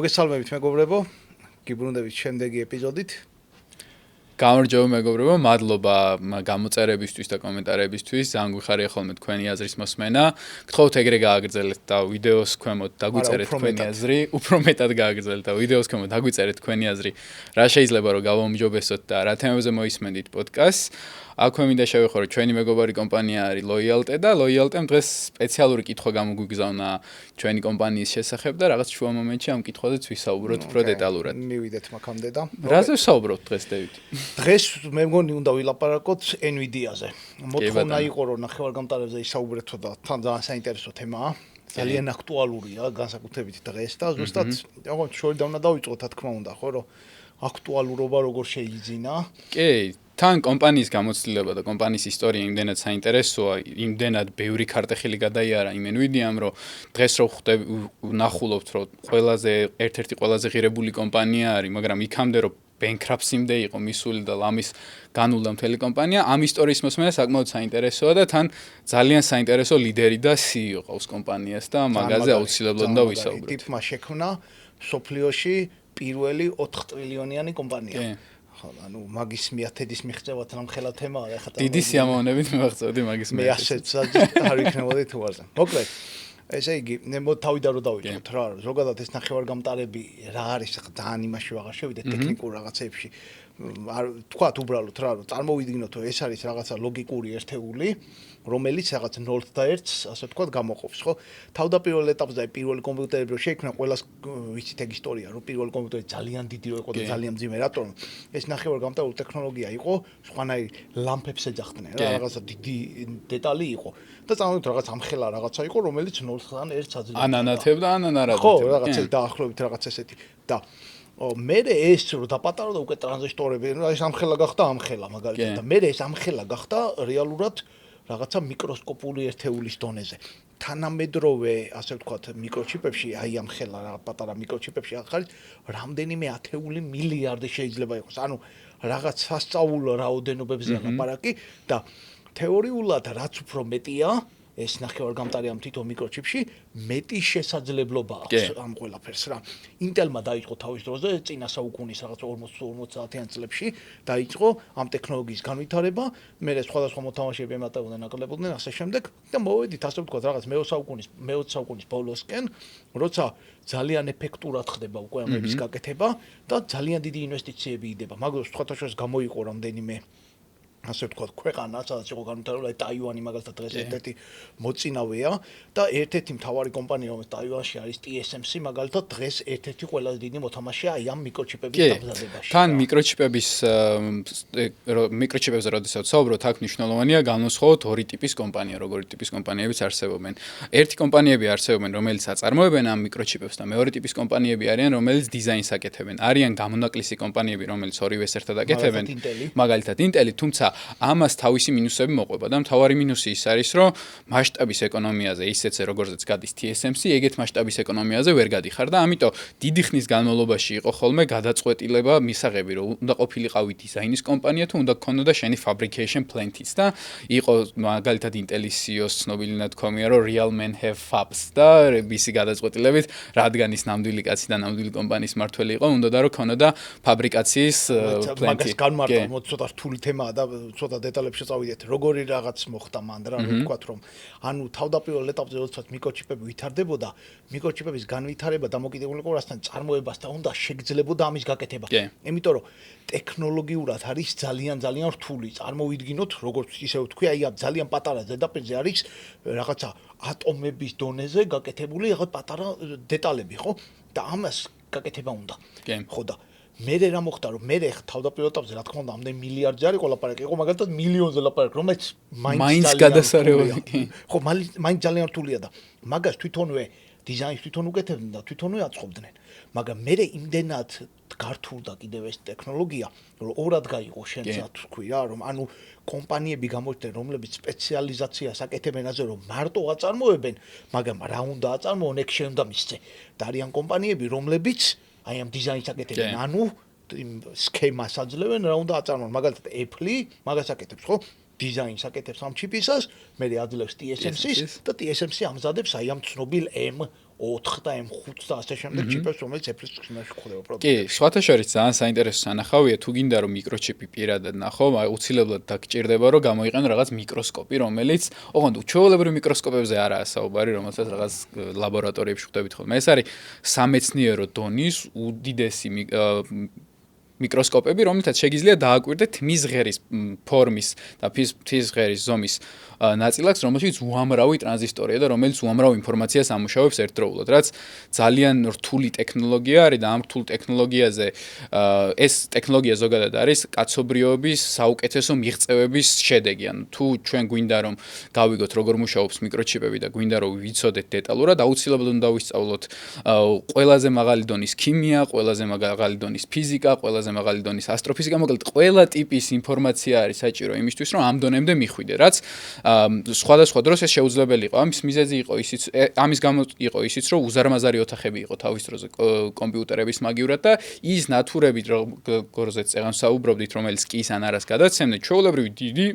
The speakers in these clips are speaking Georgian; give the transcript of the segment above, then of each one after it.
მოგესალმებით მეგობრებო, გიბრუნდებით შემდეგი ეპიზოდით. გამარჯობა მეგობრებო, მადლობა გამოწერებისთვის და კომენტარებისთვის. ძალიან გვიხარია ხოლმე თქვენი აზრის მოსმენა. გთხოვთ ეგრე გააგრძელეთ და ვიდეოს ქვემოთ დაგვიწერეთ თქვენი აზრი. უფრო მეტად გააგრძელეთ და ვიდეოს ქვემოთ დაგვიწერეთ თქვენი აზრი. რა შეიძლება რომ გავაუმჯობესოთ და რა თემებზე მოისმენთ პოდკასტს. აქვე მინდა შევეხო, რომ ჩვენი მეგობარი კომპანია არის Loyalty და Loyalty-მ დღეს სპეციალური კითხვა გამოგვიგზავნა ჩვენი კომპანიის შესახებ და რაღაც შუა მომენტში ამ კითხვაზეც ვისაუბროთ უფრო დეტალურად. მივიდეთ მაქამდე და რაზე ვსაუბრობთ დღეს დევით? დღეს მე მგონი უნდა ვილაპარაკოთ Nvidia-ზე. მოთხოვნა იყო რომ ნახევარგამტარებზე ისაუბრეთო და თან ძალიან საინტერესო თემაა. ძალიან აქტუალურია განსაკუთრებით დღეს და ზუსტად როგორც შორიდან უნდა დავიწყოთ, რა თქმა უნდა, ხო, რომ აქტუალურობა როგორ შეიძინა. კი, თან კომპანიის გამოცდილება და კომპანიის ისტორია იმდენად საინტერესოა, იმდენად ბევრი ქარტეხილი გადაიარა იმ Nvidia-მ, რომ დღეს რო ვნახულობთ, რომ ერთ-ერთი ყველაზე ღირებული კომპანია არის, მაგრამ იქამდე რომ bankruptcy-მდე იყო მისული და ლამის განულდა მთელი კომპანია, ამ ისტორიის მოსმენა საკმაოდ საინტერესოა და თან ძალიან საინტერესო ლიდერი და CEO ყავს კომპანიას და მაგაზე აუცილებლად უნდა ვისაუბროთ. ტიპმა შექმნა სოფლიოში პირველი 4 ტრილიონიანი კომპანია. ანუ მაგის მიათედის მიღწევათ რამხელა თემაა და ხა დიდი სიამოვნებით მივაღწევდი მაგის მე ასეც არ ვიქნებოდი თუ არზე. მოკლედ ესე იგი, თავიდან რომ დავიწყოთ რა, ზოგადად ეს ნახევარგამტარები რა არის, ძალიან იმაში ვაღარ შევიდეთ ტექნიკურ რაღაცებში. თქვათ უბრალოდ რა, რომ წარმოვიდგინოთ, რომ ეს არის რაღაცა ლოგიკური ერთეული, რომელიც რაღაც 0 და 1-ს, ასე ვთქვათ, გამოყოფს, ხო? თავდაპირველ ეტაპზე პირველი კომპიუტერები რო შეიქმნა, ყველას ვიცით ეგ ისტორია, რომ პირველი კომპიუტერი ძალიან დიდი რო იყო და ძალიან მძიმე, რატომ? ეს ნახევარგამტარული ტექნოლოგია იყო, სხვანაირი ლამპებს ეძახდნენ, რა, რაღაცა დიდი დეტალი იყო. და წარმოიდგინეთ რაღაც ამხელა რაღაცა იყო, რომელიც 0-დან 1-ს აძლევდა. ანანათებდა, ანანარადით. ხო, რაღაცა დაახლოებით რაღაც ესეთი. და მე ეს რო დაპატარო და უკვე ტრანზისტორები, ეს ამხელა გახდა ამხელა მაგალითად და მე ეს ამხელა გახდა რეალურად რაღაცა მიკროსკოპული ერთეულის დონეზე. თანამედროვე, ასე ვთქვათ, მიკროჩიპებში, აი ამხელა რა პატარა მიკროჩიპებში ახალი რამდენიმე ათეული მილიარდი შეიძლება იყოს. ანუ რაღაც სასწაულო რაოდენობებზეა ლაპარაკი და თეორიულად რაც უფრო მეტია ეს ნახევარგამტარი ამ თითო მიკროჩიპში მეტი შესაძლებლობა აქვს ამ ყველაფერს რა. Intel-მა დაიწყო თავის დროზე წინა საუკუნის რაღაც 40-50-იან წლებში დაიწყო ამ ტექნოლოგიის განვითარება, მერე სხვადასხვა მოთამაშეები ემატებოდნენ, აკლებოდნენ ასე შემდეგ და მოვედით ასე ვთქვათ რაღაც მე-20 საუკუნის ბოლოსკენ, როცა ძალიან ეფექტურად ხდება უკვე ამების გაკეთება და ძალიან დიდი ინვესტიციები იდება. მაგას სხვათა შორის გამოიყო რამდენიმე ასე ვთქვათ, ქვეყანა, სადაც იყო განვითარებული ტაივანი მაგალითად დღეს ერთ-ერთი მოწინავეა და ერთ-ერთი მთავარი კომპანია, რომელიც ტაივანში არის TSMC, მაგალითად დღეს ერთ-ერთი ყველაზე დიდი მოთამაშეა აი ამ მიკროჩიპების დამზადებაში. თან მიკროჩიპებზე როდესაც ვსაუბრობთ, აქ მნიშვნელოვანია განვსხვაოთ ორი ტიპის კომპანია, როგორი ტიპის კომპანიებიც არსებობენ. ერთი კომპანიები არსებობენ, რომელიც აწარმოებენ ამ მიკროჩიპებს და მეორე ტიპის კომპანიები არიან, რომელიც დიზაინს აკეთებენ. არიან გამონაკლისი კომპანიები, რომელიც ორივეს ერთად აკეთებენ, მაგალითად Intel-ი, თუმცა ამას თავისი მინუსები მოყვება და მთავარი მინუსი ის არის, რომ მასშტაბის ეკონომიაზე ისეც როგორზეც გადის TSMC, ეგეთ მასშტაბის ეკონომიაზე ვერ გადიხარ და ამიტომ დიდი ხნის განმავლობაში იყო ხოლმე გადაწყვეტილება მისაღები, რომ უნდა ყოფილიყავი დიზაინის კომპანია თუ უნდა გქონოდა შენი fabrication plant-იც და იყო მაგალითად Intel-ის CEO-ს ცნობილი ნათქვამია, რომ real men have fabs და მისი გადაწყვეტილებით, რადგან ის ნამდვილი კაცი და ნამდვილი კომპანიის მმართველი იყო, უნდა რომ ქონოდა ფაბრიკაციის plant-ი. მაგას განმარტო, ცოტა რთული თემაა და ცოტა დეტალებში წავიდეთ. როგორი რაღაც მოხდა მან რა, ვთქვათ, რომ ანუ თავდაპირველ ეტაპზე როდესაც მიკროჩიპები ვითარდებოდა, მიკროჩიპების განვითარება დამოკიდებული იყო რასთან წარმოებასთან უნდა შეგძლებოდა ამის გაკეთება. იმიტომ რომ ტექნოლოგიურად არის ძალიან რთული. წარმოვიდგინოთ, როგორც ისე ვთქვი, აი ძალიან პატარა ზედაპირზე არის რაღაცა ატომების დონეზე გაკეთებული რაღაც პატარა დეტალები, ხო? და ამას გაკეთება უნდა. ხო და მერე რა მოხდა, რომ მერე თავდაპირველ ეტაპზე რა თქმა უნდა ამდენ მილიარდზე არის ყოლაფარაკი, იყო მაგალითად მილიონზე ლაპარაკი, რომელიც მაინც გადასარევია. ხო, მაინც ძალიან რთულია და მაგას თვითონვე დიზაინს თვითონ უკეთებდნენ და თვითონვე აწყობდნენ. მაგრამ მერე იმდენად გართულდა კიდევ ეს ტექნოლოგია, რომ ორად გაიყო შენცად თქვი რა, რომ ანუ კომპანიები გამოჩნდნენ, რომლებიც სპეციალიზაციას აკეთებენ ასე, რომ მარტო აწარმოებენ, მაგრამ რა უნდა აწარმოონ, ეგ შეუნდა მისცე. და არიან კომპანიები, რომლებიც აი ამ დიზაინს აკეთებენ, ანუ სქემას აძლევენ, რა უნდა აწარმოონ, მაგალითად Apple-ი მაგას აკეთებს, ხო? დიზაინს აკეთებს ამ ჩიპისას, მე აძლევს TSMC-ს და TSMC ამზადებს აი ამ ცნობილ M4 და M5 და ასე შემდეგ ჩიპებს, რომელიც Apple-ის წინაშე გვხვდება პროდუქტებში. კი, სხვათა შორის ძალიან საინტერესო სანახავია, თუ გინდა რომ მიკროჩიპი პირადად ნახო, აუცილებლად დაგჭირდება რომ გამოიყენო რაღაც მიკროსკოპი, რომელიც ოღონდ ჩვეულებრივ მიკროსკოპებზე არაა საუბარი, რომელსაც რაღაც ლაბორატორიებში ხვდებით ხოლმე. ეს არის სამეცნიერო დონის უდიდესი მიკროსკოპები, რომელთაც შეგიძლია დააკვირდეთ თმის ღერის ფორმის და თმის ღერის ზომის ნაწილაკს, რომელშიც უამრავი ტრანზისტორია და რომელიც უამრავ ინფორმაციას ამუშავებს ერთდროულად, რაც ძალიან რთული ტექნოლოგია არის და ამ რთულ ტექნოლოგიაზე ეს ტექნოლოგია ზოგადად არის კაცობრიობის საუკეთესო მიღწევების შედეგი. ანუ თუ ჩვენ გვინდა რომ გავიგოთ როგორ მუშაობს მიკროჩიპები და გვინდა რომ ვიცოდეთ დეტალურად, აუცილებლად უნდა ვისწავლოთ ყველაზე მაღალი დონის ქიმია, ყველაზე მაღალი დონის ფიზიკა, ყველაზე მაღალი დონის ასტროფიზიკა, მოკლედ ყველა ტიპის ინფორმაცია არის საჭირო იმისთვის, რომ ამ დონემდე მიხვიდე, რაც სხვადასხვა დროს ეს შეუძლებელი იყო. ამის მიზეზი იყო ისიც, ამის გამო იყო ისიც, რომ უზარმაზარი ოთახები იყო თავის დროზე კომპიუტერების მაგივრად და ის ნათურები, როგორზეც წეგან საუბრობდით, რომელიც კი ის ან არას გადაცემდნენ, ჩვეულებრივი დიდი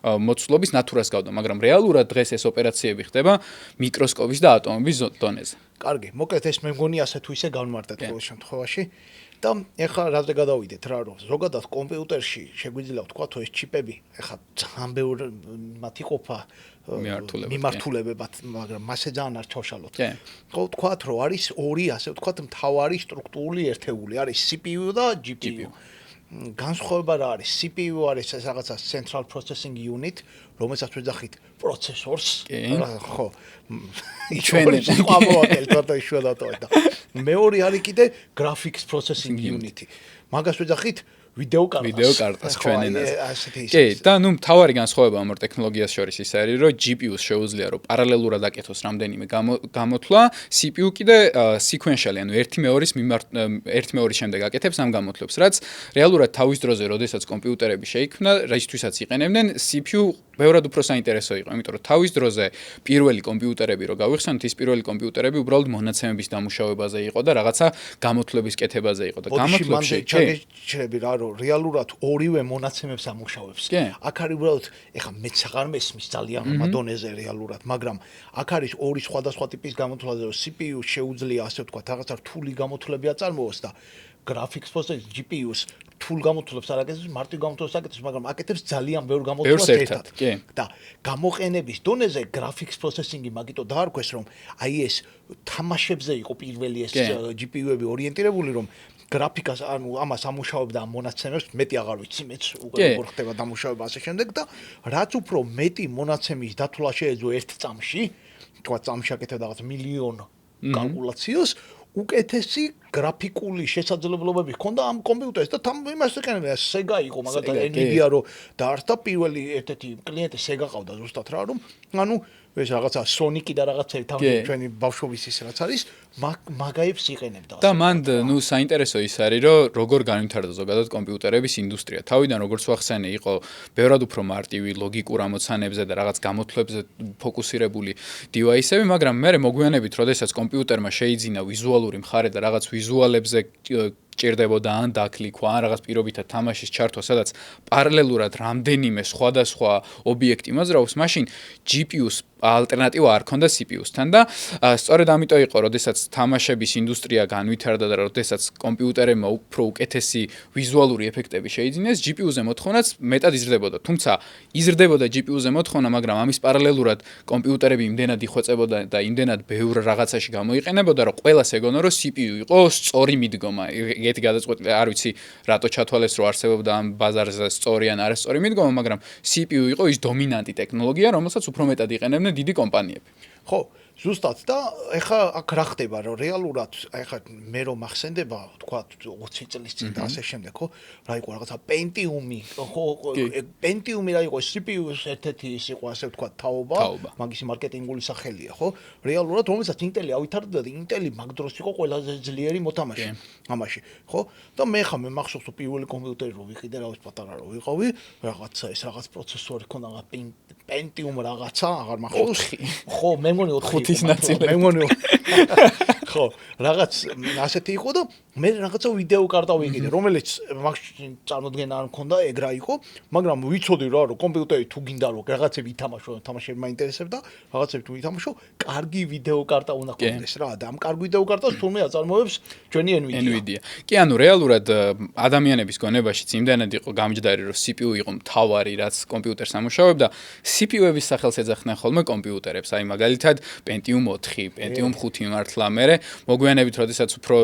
მოცულობის ნათურას გავდა, მაგრამ რეალურად დღეს ეს ოპერაციები ხდება მიკროსკოპის და ატომების დონეზე. კარგი, მოკლედ ეს მე მგონი ასე თუ ისე განმარტეთ ყოველ შემთხვევაში. და ეხლა რაზე გადავიდეთ რა რომ ზოგადად კომპიუტერში შეგვიძლია ვთქვა თუ ეს ჩიპები ეხლა ძალიან ბევრი მათ იყოფა მიმართულებებად, მაგრამ მასე ძალიან არ ჩავშალოთ. ხო ვთქვათ რომ არის ორი ასე ვთქვათ მთავარი სტრუქტურული ერთეული, არის CPU და GPU. განსხვავება რა არის? CPU არის ეს რაღაცა Central Processing Unit, რომელსაც ვეძახით პროცესორს, ხო. ჩვენ ყავოაკელთ და მეორე არის კიდე Graphics Processing Unit. მაგას ვეძახით ვიდეო კარტას ჩვენ ენაზე. კი, და ნუ მთავარი განსხვავება ამ ორ ტექნოლოგიას შორის ის არის, რომ GPU-ს შეუძლია რომ პარალელურად აკეთოს რამდენიმე გამოთვლა, CPU კიდე sequentially, ანუ ერთი მეორის შემდეგ აკეთებს ამ გამოთვლებს, რაც რეალურად თავის დროზე, როდესაც კომპიუტერები შეიქმნა, რისთვისაც იყენებდნენ, CPU ბევრად უფრო საინტერესო იყო, იმიტომ რომ თავის დროზე პირველი კომპიუტერები რო გავიხსენოთ, ის პირველი კომპიუტერები უბრალოდ მონაცემების დამუშავებაზე იყო და რაღაცა გამოთვლების კეთებაზე იყო და გამოთვლებში ჩაგეჭრები რა რომ რეალურად ორივე მონაცემებს ამუშავებს. აქ არის უბრალოდ ეხა მეც აღარ მესმის ძალიან მადონეზე რეალურად, მაგრამ აქ არის ორი სხვადასხვა ტიპის გამოთვლაზე, რომ CPU შეუძლია ასე ვთქვათ, რაღაცა რთული გამოთვლები აწარმოოს და graphics processor GPU-ს რთულ გამოთვლებს არ აკეთებს, მარტივ გამოთვლებს აკეთებს, მაგრამ აკეთებს ძალიან ბევრ გამოთვლას ერთად. და გამოყენების დონეზე graphics processing-ი მაგიტო დაარქვეს, რომ აი ეს თამაშებზე იყო პირველი ეს GPU-ები ორიენტირებული, რომ გრაფიკას ანუ ამას ამუშავებდა ამ მონაცემებს, მეტი აღარ ვიცი მეც როგორ ხდება დამუშავება ასე შემდეგ და რაც უფრო მეტი მონაცემის დათვლა შეეძლო ერთ წამში, თქვა წამში აკეთებდა რაღაც მილიონ კალკულაციას, უკეთესი გრაფიკული შესაძლებლობები ჰქონდა ამ კომპიუტერს და იმას ეკენებოდა Sega იყო მაგალითად Nvidia რო დაარსდა პირველი ერთ-ერთი კლიენტი Sega ყავდა ზუსტად რა რომ ანუ ეს რაღაცა Sonic-ი და რაღაცა ჩვენი ბავშვობის ის რაც არის მაგაებს იყენებდა და მან ნუ საინტერესო ის არის რომ როგორ განვითარდა ზოგადად კომპიუტერების ინდუსტრია თავიდან როგორც ვახსენე იყო ბევრად უფრო მარტივი ლოგიკურ ამოცანებზე და რაღაც გამოთვლებზე ფოკუსირებული დივაისები მაგრამ მე მოგვიანებით როდესაც კომპიუტერმა შეიძინა ვიზუალური მხარე და რაღაც ვიზუალებზე ჭირდებოდა ან დაკლიკვა ან რაღაც პირობითად თამაშის ჩართვა, სადაც პარალელურად რამდენიმე სხვადასხვა ობიექტი მოძრაობს, მაშინ GPU-ს ალტერნატივა არ ქონდა CPU-სთან და სწორედ ამიტომ იყო, როდესაც თამაშების ინდუსტრია განვითარდა და როდესაც კომპიუტერებმა უფრო უკეთესი ვიზუალური ეფექტები შეიძინეს, GPU-ზე მოთხოვნაც მეტად იზრდებოდა. თუმცა იზრდებოდა GPU-ზე მოთხოვნა, მაგრამ ამის პარალელურად კომპიუტერები იმდენად იხვეწებოდა და იმდენად ბევრ რაღაცაში გამოიყენებოდა, რომ ყველას ეგონა, რომ CPU იყო სწორი მიდგომა. ეგეთი გადაწყვეტილი არ ვიცი რატო ჩათვალეს რომ არსებობდა ამ ბაზარზე სწორი ან არასწორი მიდგომა, მაგრამ CPU იყო ის დომინანტი ტექნოლოგია, რომელსაც უფრო მეტად იყენებდნენ დიდი კომპანიები. ხო, ზუსტად და ეხა აქ რა ხდება, რომ რეალურად ეხა მე რომ მახსენდება, თქვა 20 წლის წინ და ასე შემდეგ, ხო? რა იყო რაღაცა Pentium-ი, ხო, Pentium-ი რა იყო, CPU-ს ერთ-ერთი ის იყო, ასე ვთქვა, თაობა, მაგისი მარკეტინგული სახელია, ხო? რეალურად რომელსაც Intel-ი ავითარებდა და Intel-ი მაგ დროს იყო ყველაზე ძლიერი მოთამაშე ამაში, ხო? და მე ხა მე მახსოვს რომ პირველი კომპიუტერი რო ვიყიდე, რა ვიცი პატარა რო ვიყავი, რაღაცა ეს რაღაც პროცესორი ქონდა, Pentium რაღაცა, აღარ მახსოვს. ხო, მე მგონი 4 5-ის ნაწილი. მე მგონი ხო, რაღაც ასეთი იყო და მე რაღაცა ვიდეო კარტა ვიყიდე, რომელიც მაშინ წარმოდგენა არ მქონდა, ეგ რა იყო, მაგრამ ვიცოდი რა, რომ კომპიუტერი თუ გინდა რომ რაღაცები ითამაშო, თამაშები მაინტერესებდა, რაღაცები თუ ითამაშო, კარგი ვიდეო კარტა უნდა ქონდეს რა და ამ კარგი ვიდეო კარტას თურმე აწარმოებს ჩვენი Nvidia. კი, ანუ რეალურად ადამიანების გონებაშიც იმდანად იყო გამჯდარი, რომ CPU იყო მთავარი, რაც კომპიუტერს ამუშავებდა, CPU-ების სახელს ეძახდნენ ხოლმე კომპიუტერებს. აი მაგალითად Pentium 4, Pentium 5 მართლა მერე მოგვიანებით, როდესაც უფრო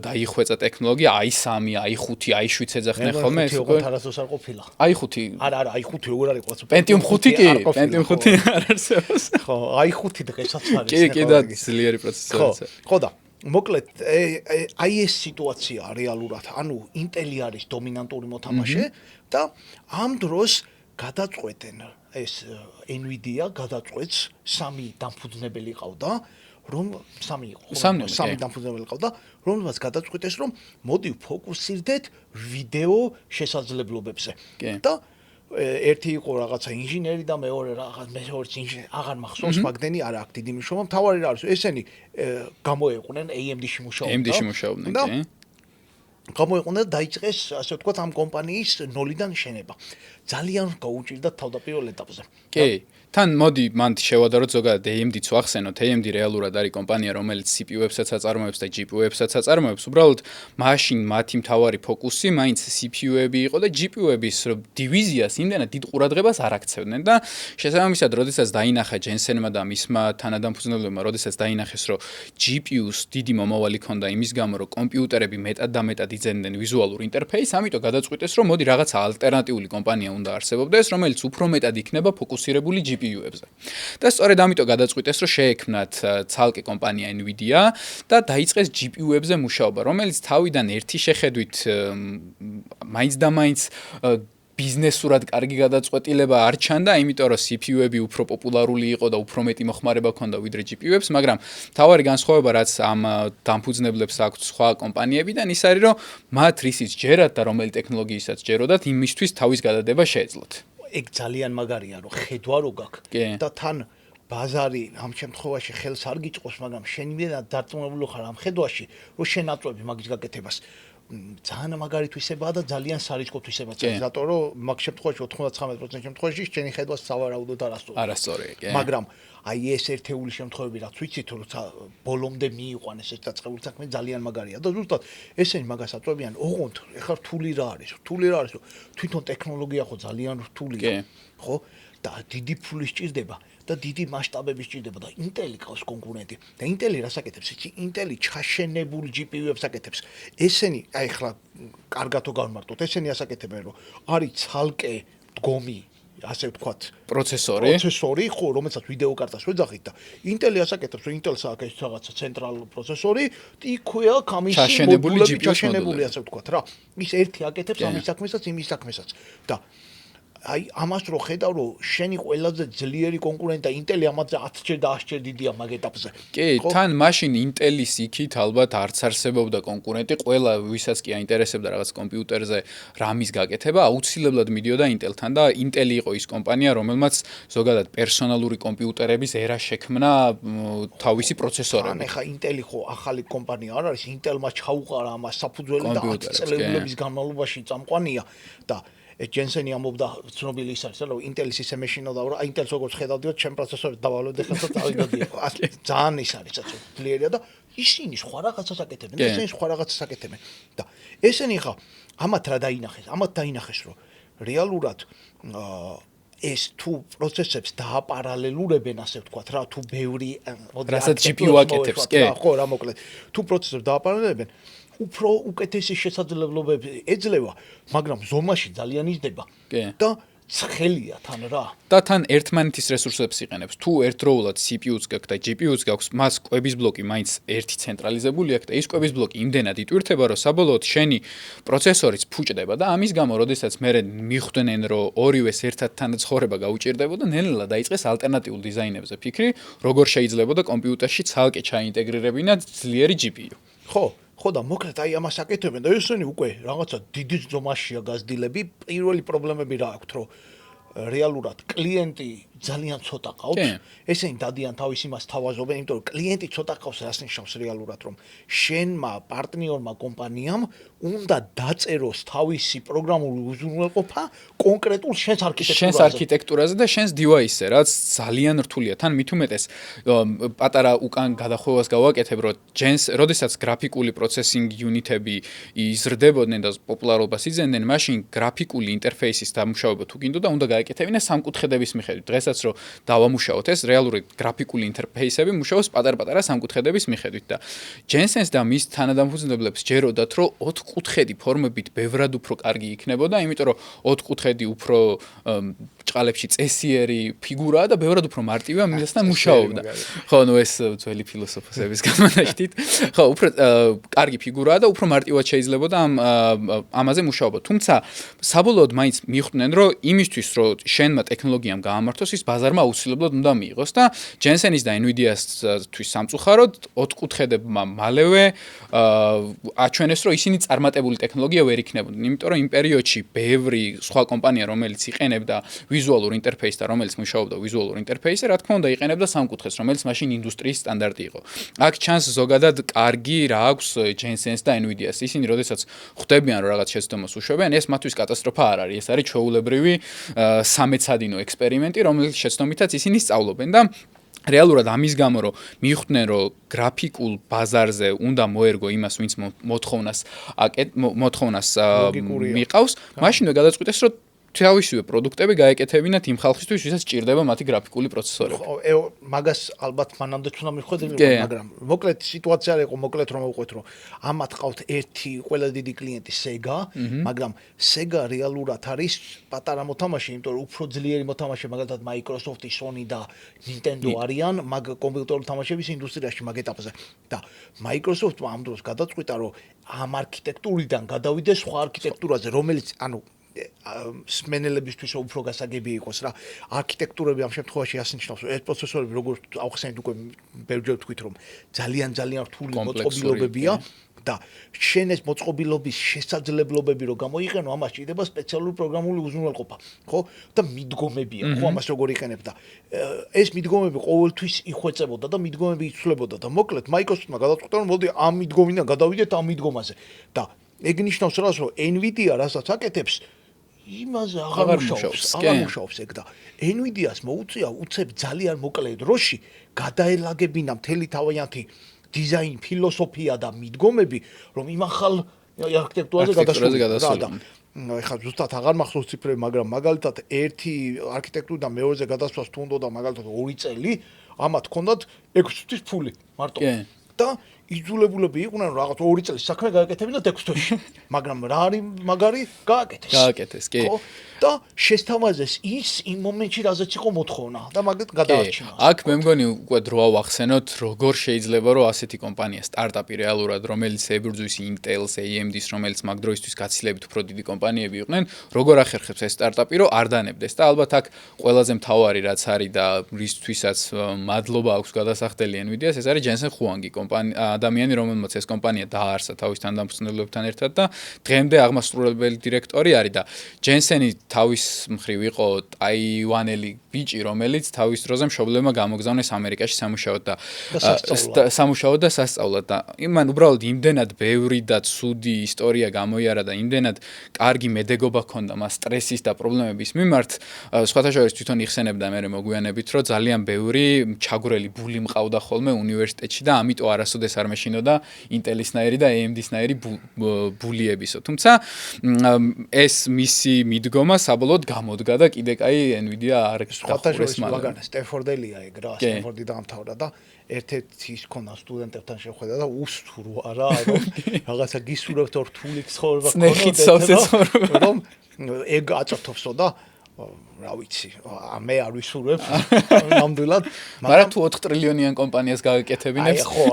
დაიხვეწა ტექნოლოგია, i3, i5, i7 ეძახდნენ ხოლმე ეს უკვე თარასოს არ ყოფილა. i5. არა, i5 როგორ არის ყოც. Pentium 5 კი, Pentium 5 არ არსებობს. ხო, i5 დღესაც არის. კი, და ძლიერი პროცესორია. ხო და მოკლედ აი ეს სიტუაცია რეალურად, ანუ Intel-ი არის დომინანტური მოთამაშე და ამ დროს გადაწყვეტენ ეს Nvidia გადაწყვეტს სამი დამფუძნებელი ყავდა, რომ სამი დამფუძნებელი ყავდა, რომელსაც გადაწყვეტეს, რომ მოდი ფოკუსირდეთ ვიდეო შესაძლებლობებზე. და ერთი იყო რაღაცა ინჟინერი და მეორე ინჟინერი აღარ მახსოვს მაგდენი არა აქ დიდი მნიშვნელობა მთავარი რა არის ესენი გამოეყვნენ AMD-ში მუშაობდნენ კი გამოეყვნენ და დაიწყეს ასე ვთქვათ ამ კომპანიის ნოლიდან შენება ძალიან გაუჭირდა თავდაპირველ ეტაპზე კი თან მოდი მან შევადაროთ ზოგადად AMD-ც ვახსენოთ AMD რეალურად არის კომპანია რომელიც CPU-ებსაც აწარმოებს და GPU-ებსაც აწარმოებს უბრალოდ მაშინ მათი მთავარი ფოკუსი მაინც CPU-ები იყო და GPU-ების დივიზიას იმდენად დიდ ყურადღებას არ აქცევდნენ და შესაბამისად როდესაც დაინახა ჯენსენმა და მისმა თანადამფუძნებლებმა როდესაც დაინახეს რომ GPU-ს დიდი მომავალი ჰქონდა იმის გამო რომ კომპიუტერები მეტად და მეტად იძენდნენ ვიზუალურ ინტერფეისს ამიტომ გადაწყვიტეს რომ მოდი რაღაცა ალტერნატიული კომპანია უნდა არსებობდეს რომელიც უფრო მეტად იქნება ფოკუსირებული GPU-ებზე. და სწორედ ამიტომ გადაწყვიტეს, რომ შეექმნათ ცალკე კომპანია Nvidia და დაიწყეს GPU-ებზე მუშაობა, რომელიც თავიდან ერთი შეხედვით მაინც და მაინც ბიზნესურად კარგი გადაწყვეტილება არ ჩანდა, იმიტომ რომ CPU-ები უფრო პოპულარული იყო და უფრო მეტი მოხმარება ჰქონდა ვიდრე GPU-ებს, მაგრამ თავარი განსხვავება რაც ამ დამფუძნებლებს აქვთ სხვა კომპანიებიდან ის არის, რომ მათ რისიც ჯერათ და რომელი ტექნოლოგიისაც ჯეროდათ, იმისთვის თავის გადადება შეეძლოთ. ეგ ძალიან მაგარია რომ ხედვა რო გაქვს და თან ბაზარი ამ შემთხვევაში ხელს არ გიწყოს, მაგრამ შენ იმედად დარწმუნებული ხარ ამ ხედვაში, რომ შენ აწვევი მაგის გაკეთებას. ძალიან მაგარი თვისებაა და ძალიან სარისკო თვისებაა, რატომ რომ მაგ შემთხვევაში 99% შემთხვევაში შენი ხედვა სავარაუდოდ არასწორია, კი. მაგრამ აი ეს ერთეული შემთხვევები რაც ვიცით, როცა ბოლომდე მიიყვანეს ეს დაწყებული საქმე ძალიან მაგარია და ზუსტად ესენი მაგას აწვევიან, ოღონდ ეხლა რთული რა არის, რომ თვითონ ტექნოლოგია ხო ძალიან რთულია, ხო? და დიდი ფული სჭირდება და დიდი მასშტაბები სჭირდება და Intel-ი ყავს კონკურენტი და Intel-ი რას აკეთებს? Intel-ი ჩაშენებულ GPU-ებს აკეთებს. ესენი აი ახლა კარგათო გავმარტოთ, ესენი ასაკეთებენ რომ არის ცალკე დგომი ასე ვთქვათ პროცესორი ხო რომელსაც ვიდეო კარტას ვეძახით და Intel-ი ასაკეთებს რომ Intel-ს აქვს ეს რაღაცა ცენტრალური პროცესორი იქვეა კამისი ჩაშენებული ასე ვთქვათ რა ის ერთი აკეთებს ამის საქმესაც იმის საქმესაც და აი ამას რო ხედავ რომ შენი ყველაზე ძლიერი კონკურენტი და Intel-ი ამაზე 10-ჯერ და 100-ჯერ დიდია მაგ ეტაპზე. კი, თან მაშინ Intel-ის იქით ალბათ არც არსებობდა კონკურენტი, ყველა ვისაც კი აინტერესებდა რაღაც კომპიუტერზე რამის გაკეთება, აუცილებლად მიდიოდა Intel-თან და Intel-ი იყო ის კომპანია, რომელმაც ზოგადად პერსონალური კომპიუტერების ერა შექმნა თავისი პროცესორებით. ახლა Intel-ი ხო ახალი კომპანია არ არის, Intel-მა ჩაუყარა ამას საფუძველი და 10 წლების განმავლობაში წამყვანია და ჯენსენი ამბობდა ცნობილი ის არის რომ Intel-ის ისე მეშინოდა რომ Intel-ს როგორც ხედავდიოთ ჩემ პროცესორით დავალოთ ეხლა და წავიდოდიო ძალიან ის არის ასე ძლიერია და ისინი სხვა რაღაცას აკეთებენ და ესენი ხა ამათ რა დაინახეს რომ რეალურად ეს თუ პროცესებს დააპარალელურებენ ასე ვთქვათ რა თუ ბევრი რასაც GPU აკეთებს კი ხო რა მოკლედ თუ პროცესებს დააპარალელებენ უფრო უკეთესი შესაძლებლობები ეძლევა, მაგრამ ზომაში ძალიან იზრდება და ცხელია თან რა. და თან ერთმანეთის რესურსებს იყენებს. თუ ერთდროულად CPU-ს გაქვს და GPU-ს გაქვს, მას კვების ბლოკი მაინც ერთი ცენტრალიზებული აქვს და ის კვების ბლოკი იმდენად იტვირთება, რომ საბოლოოდ შენი პროცესორიც ფუჭდება და ამის გამო, როდესაც მე მიხვდნენ, რომ ორივეს ერთად თანაცხოვრება გაუჭირდებოდა, ნელ-ნელა დაიწყეს ალტერნატიულ დიზაინებზე ფიქრი, როგორ შეიძლებოდა კომპიუტერში ცალკე ჩაინტეგრირებინა ძლიერი GPU. ხო და მოკლედ აი ამას აკეთებენ და ესენი უკვე რაღაცა დიდი ზომაშია გაზრდილები. პირველი პრობლემები რა აქვთ, რომ რეალურად კლიენტი ძალიან ცოტა ყავთ. ესენი დადიან თავის იმას თავაზობენ, იმიტომ რომ კლიენტი ცოტა ყავს, რას ნიშნავს რეალურად, რომ შენმა პარტნიორმა კომპანიამ უნდა დაწეროს თავისი პროგრამული უზრუნველყოფა კონკრეტულ შენს არქიტექტურაზე და შენს device-ზე, რაც ძალიან რთულია. თან მით უმეტეს პატარა უკან გადახვევას გავაკეთებ, რომ როდესაც გრაფიკული პროცესინგი unit-ები იზრდებოდნენ და პოპულარობას იძენდნენ, მაშინ გრაფიკული ინტერფეისის დამუშავება თუ გინდოდა, უნდა გაეკეთებინა სამკუთხედების მიხედვით. დღესაც რომ დავამუშაოთ ეს რეალური გრაფიკული ინტერფეისები მუშაობს პატარ-პატარა სამკუთხედების მიხედვით და Jensen-ს და მის თანადამფუძნებლებს ჯეროდათ, რომ 4 კუთხედი ფორმებით ბევრად უფრო კარგი იქნებოდა, იმიტომ რომ 4 კუთხედი უფრო ჭყალებში წესიერი ფიგურაა და ბევრად უფრო მარტივია მისთან მუშაობდა. ხო, ნუ ეს ძველი ფილოსოფოსების განმანაშთით. ხო, უფრო კარგი ფიგურაა და უფრო მარტივად შეიძლებოდა ამაზე მუშაობა. თუმცა საბოლოოდ მაინც მიხვდნენ, რომ იმისთვის, რომ შენმა ტექნოლოგიამ გაამართოს, ის ბაზარმა აუცილებლად უნდა მიიღოს და Jensen-ის და Nvidia-ისთვის სამწუხაროდ 4 კუთხედებმა მალევე აჩვენეს, რომ ისინი წარმატებული ტექნოლოგია ვერ იქნებოდნენ, იმიტომ რომ იმ პერიოდში ბევრი სხვა კომპანია, რომელიც იყენებდა ვიზუალურ ინტერფეისს და რომელიც მუშაობდა ვიზუალურ ინტერფეისზე, რა თქმა უნდა, იყენებდა სამკუთხედს, რომელიც მაშინ ინდუსტრიის სტანდარტი იყო. აქ ჩანს ზოგადად კარგი რა აქვს Jensen-ს და Nvidia-ს. ისინი როდესაც ხვდებიან, რომ რაღაც შეცდომას უშვებიან, ეს მათთვის კატასტროფა არ არის. ეს არის ჩვეულებრივი სამეცადინო ექსპერიმენტი, რომელიც შეცდომითაც ისინი სწავლობენ და რეალურად ამის გამო რომ მიხვდნენ რომ გრაფიკულ ბაზარზე უნდა მოერგო იმას ვინც მოთხოვნას მიყავს, მაშინვე გადაწყვიტეს რომ თავისივე პროდუქტები გაეკეთებინათ იმ ხალხისთვის, ვისაც სჭირდება მათი გრაფიკული პროცესორები. მაგას ალბათ მანამდეც უნდა მიხვდები, მაგრამ მოკლედ სიტუაცია არ იყო, მოკლედ რომ მოვყვეთ, რომ ამათ ყავთ ერთი ყველა დიდი კლიენტი Sega, მაგრამ Sega რეალურად არის პატარა მოთამაშე, იმიტომ რომ უფრო ძლიერი მოთამაშე, მაგალითად Microsoft-ი, Sony და Nintendo არიან მაგ კომპიუტერული თამაშების ინდუსტრიაში მაგ ეტაპზე. და Microsoft-მა ამ დროს გადაწყვიტა, რომ ამ არქიტექტურიდან გადავიდეს სხვა არქიტექტურაზე, რომელიც სმენელებისთვის უფრო გასაგები იყოს რა. არქიტექტურები ამ შემთხვევაში ასნიშნავს, რომ ეს პროცესორები როგორც ავხსენეთ უკვე ბევრჯერ ვთქვით, რომ ძალიან რთული მოწყობილობებია და შენ ეს მოწყობილობის შესაძლებლობები რო გამოიყენო, ამას ჭირდება სპეციალური პროგრამული უზრუნველყოფა, ხო? და მიდგომებია, ხო, ამას როგორ იყენებ და ეს მიდგომები ყოველთვის იხვეწებოდა და მიდგომები იცვლებოდა და მოკლედ Microsoft-მა გადაწყვიტა, რომ მოდი ამ მიდგომიდან გადავიდეთ ამ მიდგომაზე და ეგ ნიშნავს რას, რომ Nvidia რასაც აკეთებს იმაზე აღარ მუშაობს ეგ და Nvidia-ს მოუწია უცებ ძალიან მოკლე დროში გადაელაგებინა მთელი თავიანთი დიზაინ ფილოსოფია და მიდგომები, რომ იმ ახალ არქიტექტურაზე გადასულიყო. ეხლა ზუსტად აღარ მახსოვს ციფრები, მაგრამ მაგალითად ერთი არქიტექტურიდან მეორეზე გადასვლას თუ უნდა მაგალითად 2 წელი, ამათ ჰქონდათ 6 თვის ფული მარტო. და იძულებულები იყვნენ რომ რაღაც 2 წელი საქმე გააკეთებინათ 6 თვეში. მაგრამ რა არის მაგარი გააკეთეს, კი. და შესთავაზეს ის იმ მომენტში რაზეც იყო მოთხოვნა და მაგით გადაარჩინა. აქ მე მგონი უკვე დროა ვახსენოთ, როგორ შეიძლება რომ ასეთი კომპანია სტარტაპი რეალურად, რომელიც ებრძვის Intel-ს, AMD-ს, რომელიც მაგ დროისთვის გაცილებით უფრო დიდი კომპანიები იყვნენ, როგორ ახერხებს ეს სტარტაპი რომ არ დანებდეს და ალბათ აქ ყველაზე მთავარი რაც არის და რისთვისაც მადლობა აქვს გადასახდელი Nvidia-ს, ეს არის Jensen Huang, ადამიანი, რომელმაც ეს კომპანია დააარსა თავის თანადამფუძნებლებთან ერთად და დღემდე აღმასრულებელი დირექტორი არის და Jensen-ი თავის მხრივ იყო ტაივანელი ბიჭი, რომელიც თავის დროზე მშობლებმა გამოგზავნეს ამერიკაში სამუშაოდ და სასწავლად და იმან უბრალოდ იმდენად ბევრი და ცუდი ისტორია გამოიარა და იმდენად კარგი მედეგობა ჰქონდა მას სტრესის და პრობლემების მიმართ, სხვათა შორის თვითონ იხსენებდა მე მოგვიანებით, რომ ძალიან ბევრი ჩაგვრელი ბული მყავდა ხოლმე უნივერსიტეტში და ამიტომ არასოდეს არ მეშინოდა Intel-ისნაირი და AMD-ისნაირი ბულიებისო. თუმცა ეს მისი მიდგომა საბოლოოდ გამოდგა და კიდე კაი Nvidia არ სხვათაშორის მაგარი სტენფორდელია ეგ რა, სტენფორდი დაამთავრა და ერთ-ერთი ის ქონა სტუდენტებთან შეხვედა და უსტურო არა, რომ რაღაცა გისურვებთ რთული ცხოვრება ქონოდა, რომ ეგ აწრთოვსო და რა ვიცი, მე არ ვისურვებ ნამდვილად, მაგრამ თუ 4 ტრილიონიან კომპანიას გააკეთებინებს, ხო,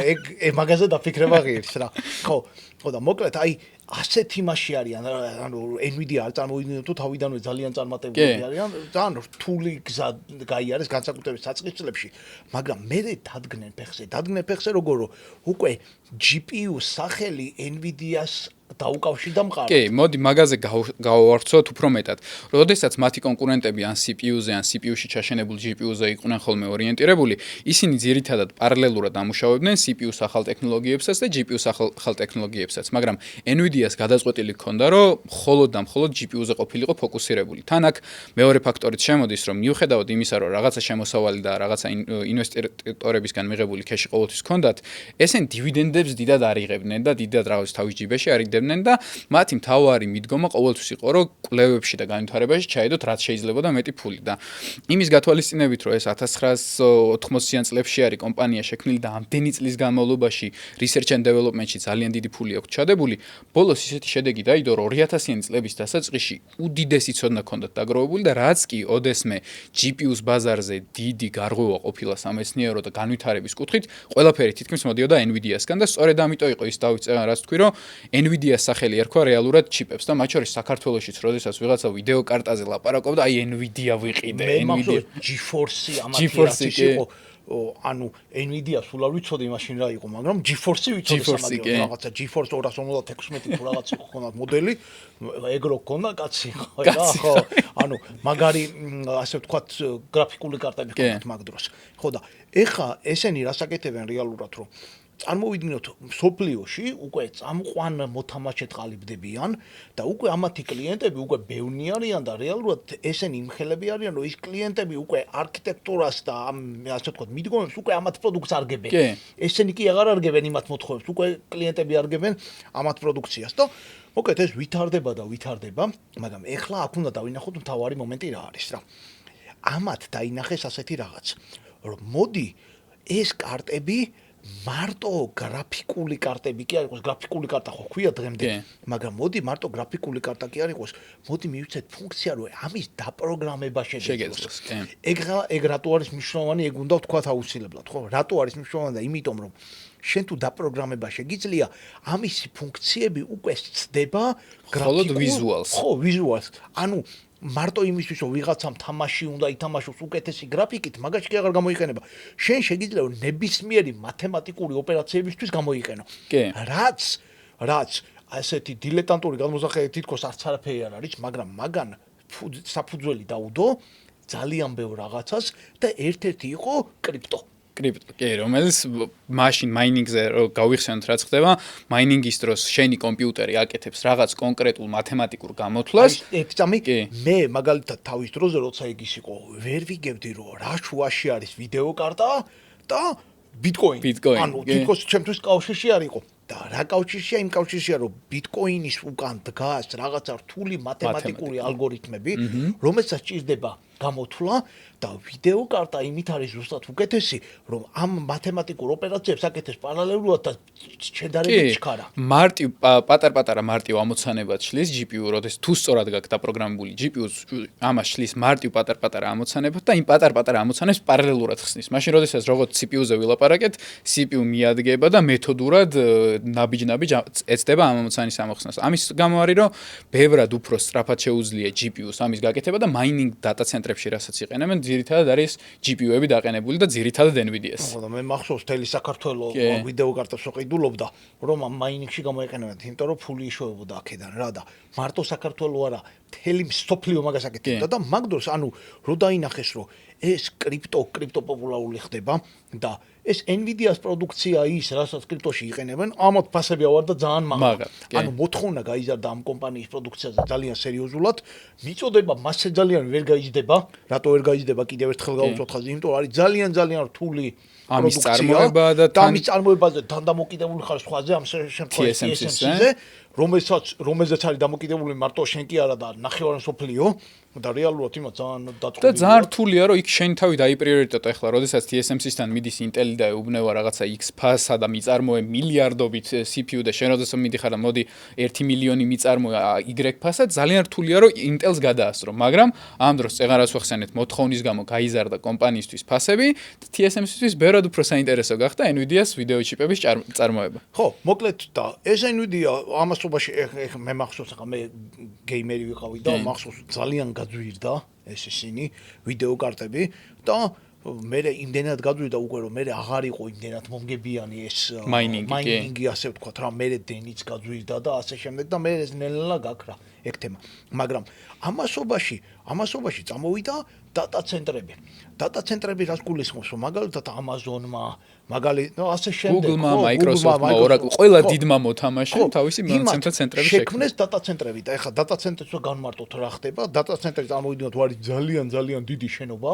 ეგ მაგაზე დაფიქრება ღირს რა. ხო და მოკლედ აი ასეთი მასში არიან, ანუ Nvidia არ წარმოვიდგინოთ თუ თავიდანვე ძალიან წარმატებული არიან, ძალიან რთული გზა გაიარეს განსაკუთრებით საწყის წლებში, მაგრამ მე დადგნენ ფეხზე როგორ უკვე GPU-ს სახელი Nvidia-ს დაუკავშირდა მყარად. კი, მოდი მაგაზე გავავარცოთ უფრო მეტად. როდესაც მათ მათი კონკურენტები ან CPU-ზე ან CPU-ში ჩაშენებულ GPU-ზე იყვნენ ხოლმე ორიენტირებული, ისინი ძირითადად პარალელურად ამუშავებდნენ CPU-ს ახალ ტექნოლოგიებსაც და GPU-ს ახალ ტექნოლოგიებსაც, მაგრამ Nvidia-ს გადაწყვეტილი ჰქონდა, რომ მხოლოდ და მხოლოდ GPU-ზე ყოფილიყო ფოკუსირებული. თან აქ მეორე ფაქტორიც შემოდის, რომ მიუხედავად იმისა, რომ რაღაცა შემოსავალი და რაღაცა ინვესტორებისგან მიღებული ქეში ყოველთვის ჰქონდათ, ესენ დივიდენდებს დიდად არ იღებდნენ და დიდად რაღაც თავის ჯიბეში არ იგდებდნენ და მათი მთავარი მიდგომა ყოველთვის იყო, რომ კვლევებში და განვითარებაში ჩაედოთ რაც შეიძლება და მეტი ფული და იმის გათვალისწინებით, რომ ეს 1980-იან წლებში არის კომპანია შექმნილი და ამდენი წლის განმავლობაში research and development-ში ძალიან დიდი ფული აქვს ჩადებული, ბოლოს ისეთი შედეგი დაიდო, რომ 2000-იანი წლების დასაწყისში უდიდესი ცოდნა ჰქონდათ დაგროვებული და რაც კი ოდესმე GPU-ს ბაზარზე დიდი გარღვევა ყოფილა სამეცნიერო და განვითარების კუთხით, ყველაფერი თითქმის მოდიოდა Nvidia-სგან და სწორედ ამიტომ იყო ის დავიწყე რაც თქვი, რომ Nvidia-ს სახელი ერქვა რეალურად ჩიპებს და მათ შორის საქართველოშიც, როდესაც ვიღაცა ვიდეო კარტაზე ლაპარაკობდა, აი Nvidia ვიყიდე, Nvidia GeForce-ი ამათი იყო ანუ Nvidia სულ არ ვიცოდი მაშინ რა იყო, მაგრამ GeForce-ი ვიცოდი სამაგიეროდ რაღაცა GeForce 256 თუ რაღაც იყო ხონდათ მოდელი, ეგრო ქონდა კაცი ხო, ანუ მაგარი ასე ვთქვათ გრაფიკული კარტები ჰქონდათ მაგ დროს. ხო და ეხა ესენი რასაკეთებენ რეალურად რომ წარმოვიდგინოთ სოფლიოში უკვე წამყვან მოთამაშედ ყალიბდებიან და უკვე ამათი კლიენტები უკვე ბევრი არიან და რეალურად ესენი იმხელები არიან რომ ის კლიენტები უკვე არქიტექტურას და ასე ვთქვათ მიდგომებს უკვე ამათ პროდუქტს არგებენ. ესენი კი აღარ არგებენ იმათ მოთხოვებს, უკვე კლიენტები არგებენ ამათ პროდუქციას და მოკლედ ეს ვითარდება, მაგრამ ეხლა აქ უნდა დავინახოთ მთავარი მომენტი რა არის რა. ამათ დაინახეს ასეთი რაღაც, რომ მოდი ეს კარტები მარტო გრაფიკული კარტები კი არ იყოს, გრაფიკული კარტა ხო ქვია დღემდე, მაგრამ მოდი მარტო გრაფიკული კარტა კი არ იყოს, მოდი მივიცეთ ფუნქცია, რომ ამის დაპროგრამება შეგეძლოს. ეგ რატო არის მნიშვნელოვანი, ეგ უნდა ვთქვათ აუცილებლად, ხო? რატო არის მნიშვნელოვანი და იმიტომ რომ შენ თუ დაპროგრამება შეგიძლია, ამისი ფუნქციები უკვე ცდება გრაფიკულ, ხო, ვიზუალს. ანუ მარტო იმისთვის რომ ვიღაცამ თამაში უნდა ითამაშოს უკეთესი გრაფიკით, მაგაში კი აღარ გამოიყენება. შენ შეგიძლია რომ ნებისმიერი მათემატიკური ოპერაციებისთვის გამოიყენო. რაც ასეთი დილეტანტური გადმოსახედით თითქოს არც არაფერი არ არის, მაგრამ მაგან საფუძველი დაუდო ძალიან ბევრ რაღაცას და ერთ-ერთი იყო კრიპტო. კი, რომელიც მაშინ მაინინგზე გავიხსენოთ რაც ხდება, მაინინგის დროს შენი კომპიუტერი აკეთებს რაღაც კონკრეტულ მათემატიკურ გამოთვლას. მე მაგალითად თავის დროზე როცა ეგ ის იყო, ვერ ვიგებდი რომ რა შუაში არის ვიდეო კარტა და ბიტკოინი. ანუ თითქოს ჩემთვის კავშირში არ იყო. და რა კავშირშია? იმ კავშირშია რომ ბიტკოინის უკან დგას რაღაცა რთული მათემატიკური ალგორითმები, რომელსაც ჭირდება გამოთვლა და ვიდეო კარტა იმით არის ზუსტად უკეთესი, რომ ამ მათემატიკურ ოპერაციებს აკეთებს პარალელურად და შედარებით ჩქარა. მარტივ პატარ-პატარა მარტივ ამოცანებად შლის GPU, როდეს თუ სწორად გაქვს დაპროგრამებული GPU-ს, ამას შლის მარტივ პატარ-პატარა ამოცანებად და იმ პატარ-პატარა ამოცანებს პარალელურად ხსნის. მაშინ როდესაც როგორც CPU-ზე ვილაპარაკეთ, CPU მიადგება და მეთოდურად ნაბიჯ-ნაბიჯ ეცდება ამ ამოცანის ამოხსნას. ამის გამო არის, რომ ბევრად უფრო სწრაფად შეუძლია GPU-ს ამის გაკეთება და მაინინგ დატა ცენტრებში რასაც იყენებენ, ძირითადად არის GPU-ები დაყენებული და ძირითადად Nvidia-ს. ხო და მე მახსოვს თელი საქართველო ვიდეო კარტებს ვყიდულობდა, რომ ამ მაინინგში გამოიყენებენ, იმიტომ რომ ფული იშოვებოდა აქედან რა და მარტო საქართველო არა, თელი სოფლიო მაგას აკეთებდა და მაგ დროს ანუ რო დაინახეს რომ ეს კრიპტო პოპულარული ხდება და ეს Nvidia-ს პროდუქცია ის, რასაც კრიპტოში იყენებენ, ამათ ფასები ავარდა ძალიან მაღალი. ანუ მოთხოვნა გაიზარდა ამ კომპანიის პროდუქციაზე ძალიან სერიოზულად, მიწოდება მასზე ძალიან ვერ გაიზრდება, რატო ვერ გაიზრდება კიდევ ერთხელ გავუწოთ ხაზი, იმიტომ რომ არის ძალიან რთული ამის წარმოება და ამის წარმოებაზე დამდამოკიდებული ხარ სხვაზე, ამ შემთხვევაში TSMC-ზე, რომელზეც არის დამოკიდებული მარტო შენ კი არა და ნახევარი სოფლიო და რეალურად იმათ ძალიან დაწყვეტილია. და ძალიან რთულია რომ იქ შენ თავი დაიპრიორიტეტო ახლა, როდესაც TSMC-სთან მიდის Intel და ეუბნება რაღაცა X-ფასა და მიწარმოე მილიარდობით CPU და შენ როდესაც მიდიხარ და მოდი 1 მილიონი მიწარმოე Y-ფასა, ძალიან რთულია რომ Intel-ს გადაასწრო, მაგრამ ამ დროს წეღარას ვახსენეთ მოთხოვნის გამო გაიზარდა კომპანიისთვის ფასები და TSMC-თვის ბევრად უფრო საინტერესო გახდა Nvidia-ს ვიდეო ჩიპების წარმოება. ხო, მოკლედ და ეს Nvidia ამასობაში მე მახსოვს ახლა მე გეიმერი ვიყავი და მახსოვს ძალიან გაძვირდა ეს ისინი ვიდეო კარტები და მე იმდენად გაძვირდა უკვე რომ მე აღარ იყო იმდენად მომგებიანი ეს მაინინგი ასე ვთქვათ რა მე დენიც გაძვირდა და ასე შემდეგ და მე ეს ნელა გაქრა ეგ თემა. მაგრამ ამასობაში წამოვიდა data centrები. Data centrები რას გულისხმობს, რომ მაგალითად Amazon-მა, ასე შემდეგ, Google-მა, Microsoft-მა, Oracle, ყველა დიდმა მოთამაშემ თავისი მონაცემთა ცენტრები შექმნეს data centrები და ეხლა data centrებს განმარტოთ რა ხდება. Data centrები წარმოვიდგინოთ, ვარი ძალიან დიდი შენობა,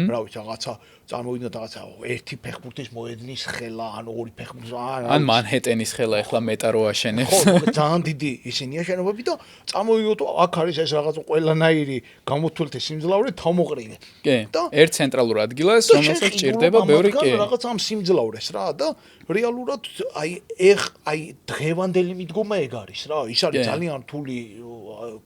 რა ვიცი, რაღაცა წარმოვიდგინოთ რაღაცა ერთი ფეხბურთის მოედნის ხელა, ანუ ორი ფეხბურთის ან Manhattan-ის ხელა ეხლა მეტა რო აშენებს. ხო, ძალიან დიდი ისინია შენობები და წარმოვიდგინოთ, აქ არის ეს რაღაც ყველანაირი გამოთვლითი სიმძლავრე თავმოყრილი. კი. ერთ ცენტრალურ ადგილას, რომელსაც ჭირდება ბევრი კი. რაღაც ამ სიმძლავრეს რა და რეალურად აი დღევანდელი მიდგომა ეგ არის რა. ის არის ძალიან რთული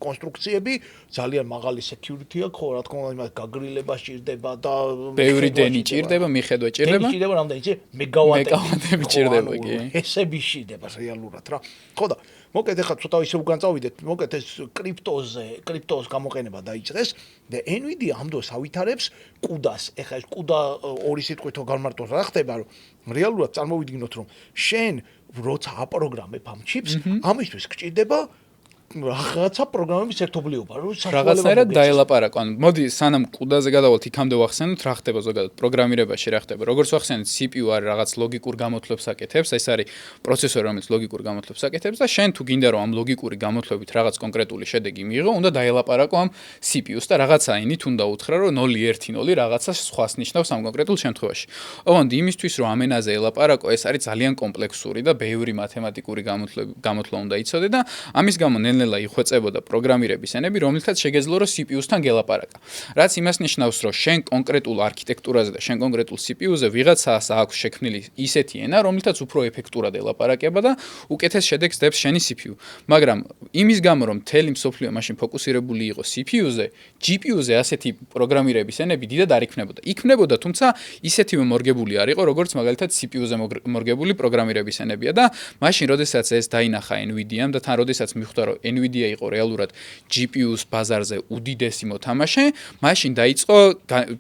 კონსტრუქციები, ძალიან მაღალი security აქვს, ხო, რა თქმა უნდა, იმას გაგრილება სჭირდება და ბევრი დენი ჭირდება, მიხედვა ჭირდება. დენი ჭირდება რამდენი იცი? მეგავატები ჭირდება, კი. ესები სჭირდება რეალურად რა. ხო და მოკეთ ახლა ცოტა ისე უკან წავიდეთ, მოკეთ ეს კრიპტოს გამოყენება დაიწყეს და Nvidia ამ დროს ავითარებს CUDA-ს. ეხლა ეს CUDA ორი სიტყვითო განმარტოთ რა ხდება, რომ რეალურად წარმოვიდგინოთ, რომ შენ როცა აპროგრამებ ამ ჩიპს, ამისთვის გჭირდება რაღაცა პროგრამების ერთობლიობა, რომ რაღაცნაირად დაელაპარაკო. ან მოდი სანამ CUDA-ზე გადავალთ, იქამდე ვახსენოთ რა ხდება ზოგადად პროგრამირებაში რა ხდება. როგორც ვახსენეთ, CPU არის რაღაც ლოგიკურ გამოთვლებს აკეთებს, ეს არის პროცესორი, რომელიც ლოგიკურ გამოთვლებს აკეთებს და შენ თუ გინდა რომ ამ ლოგიკური გამოთვლებით რაღაც კონკრეტული შედეგი მიიღო, უნდა დაელაპარაკო ამ CPU-ს და რაღაცა ინით უნდა უთხრა, რომ 010 რაღაცა სხვას ნიშნავს ამ კონკრეტულ შემთხვევაში. ოღონდ იმისთვის რომ ამ ენაზე ელაპარაკო, ეს არის ძალიან კომპლექსური და ბევრი მათემატიკური გამოთვლა უნდა იცოდე და ამის გამო ნელ-ნელა იხვეწებოდა პროგრამირების ენები, რომლითაც შეგეძლო რომ CPU-სთან გელაპარაკა. რაც იმას ნიშნავს, რომ შენ კონკრეტულ არქიტექტურაზე და შენ კონკრეტულ CPU-ზე ვიღაცას აქვს შექმნილი ისეთი ენა, რომლითაც უფრო ეფექტურად ელაპარაკება და უკეთეს შედეგს დებს შენი CPU. მაგრამ იმის გამო, რომ მთელი მსოფლიო მაშინ ფოკუსირებული იყო CPU-ზე, GPU-ზე ასეთი პროგრამირების ენები დიდად არ იქნებოდა. იქნებოდა, თუმცა ისეთივე მორგებული არ იყო, როგორც მაგალითად CPU-ზე მორგებული პროგრამირების ენებია და მაშინ, როდესაც ეს დაინახა Nvidia-მ და თან როდესაც მიხვდა, რომ Nvidia იყო რეალურად GPU-ს ბაზარზე უდიდესი მოთამაშე, მაშინ დაიწყო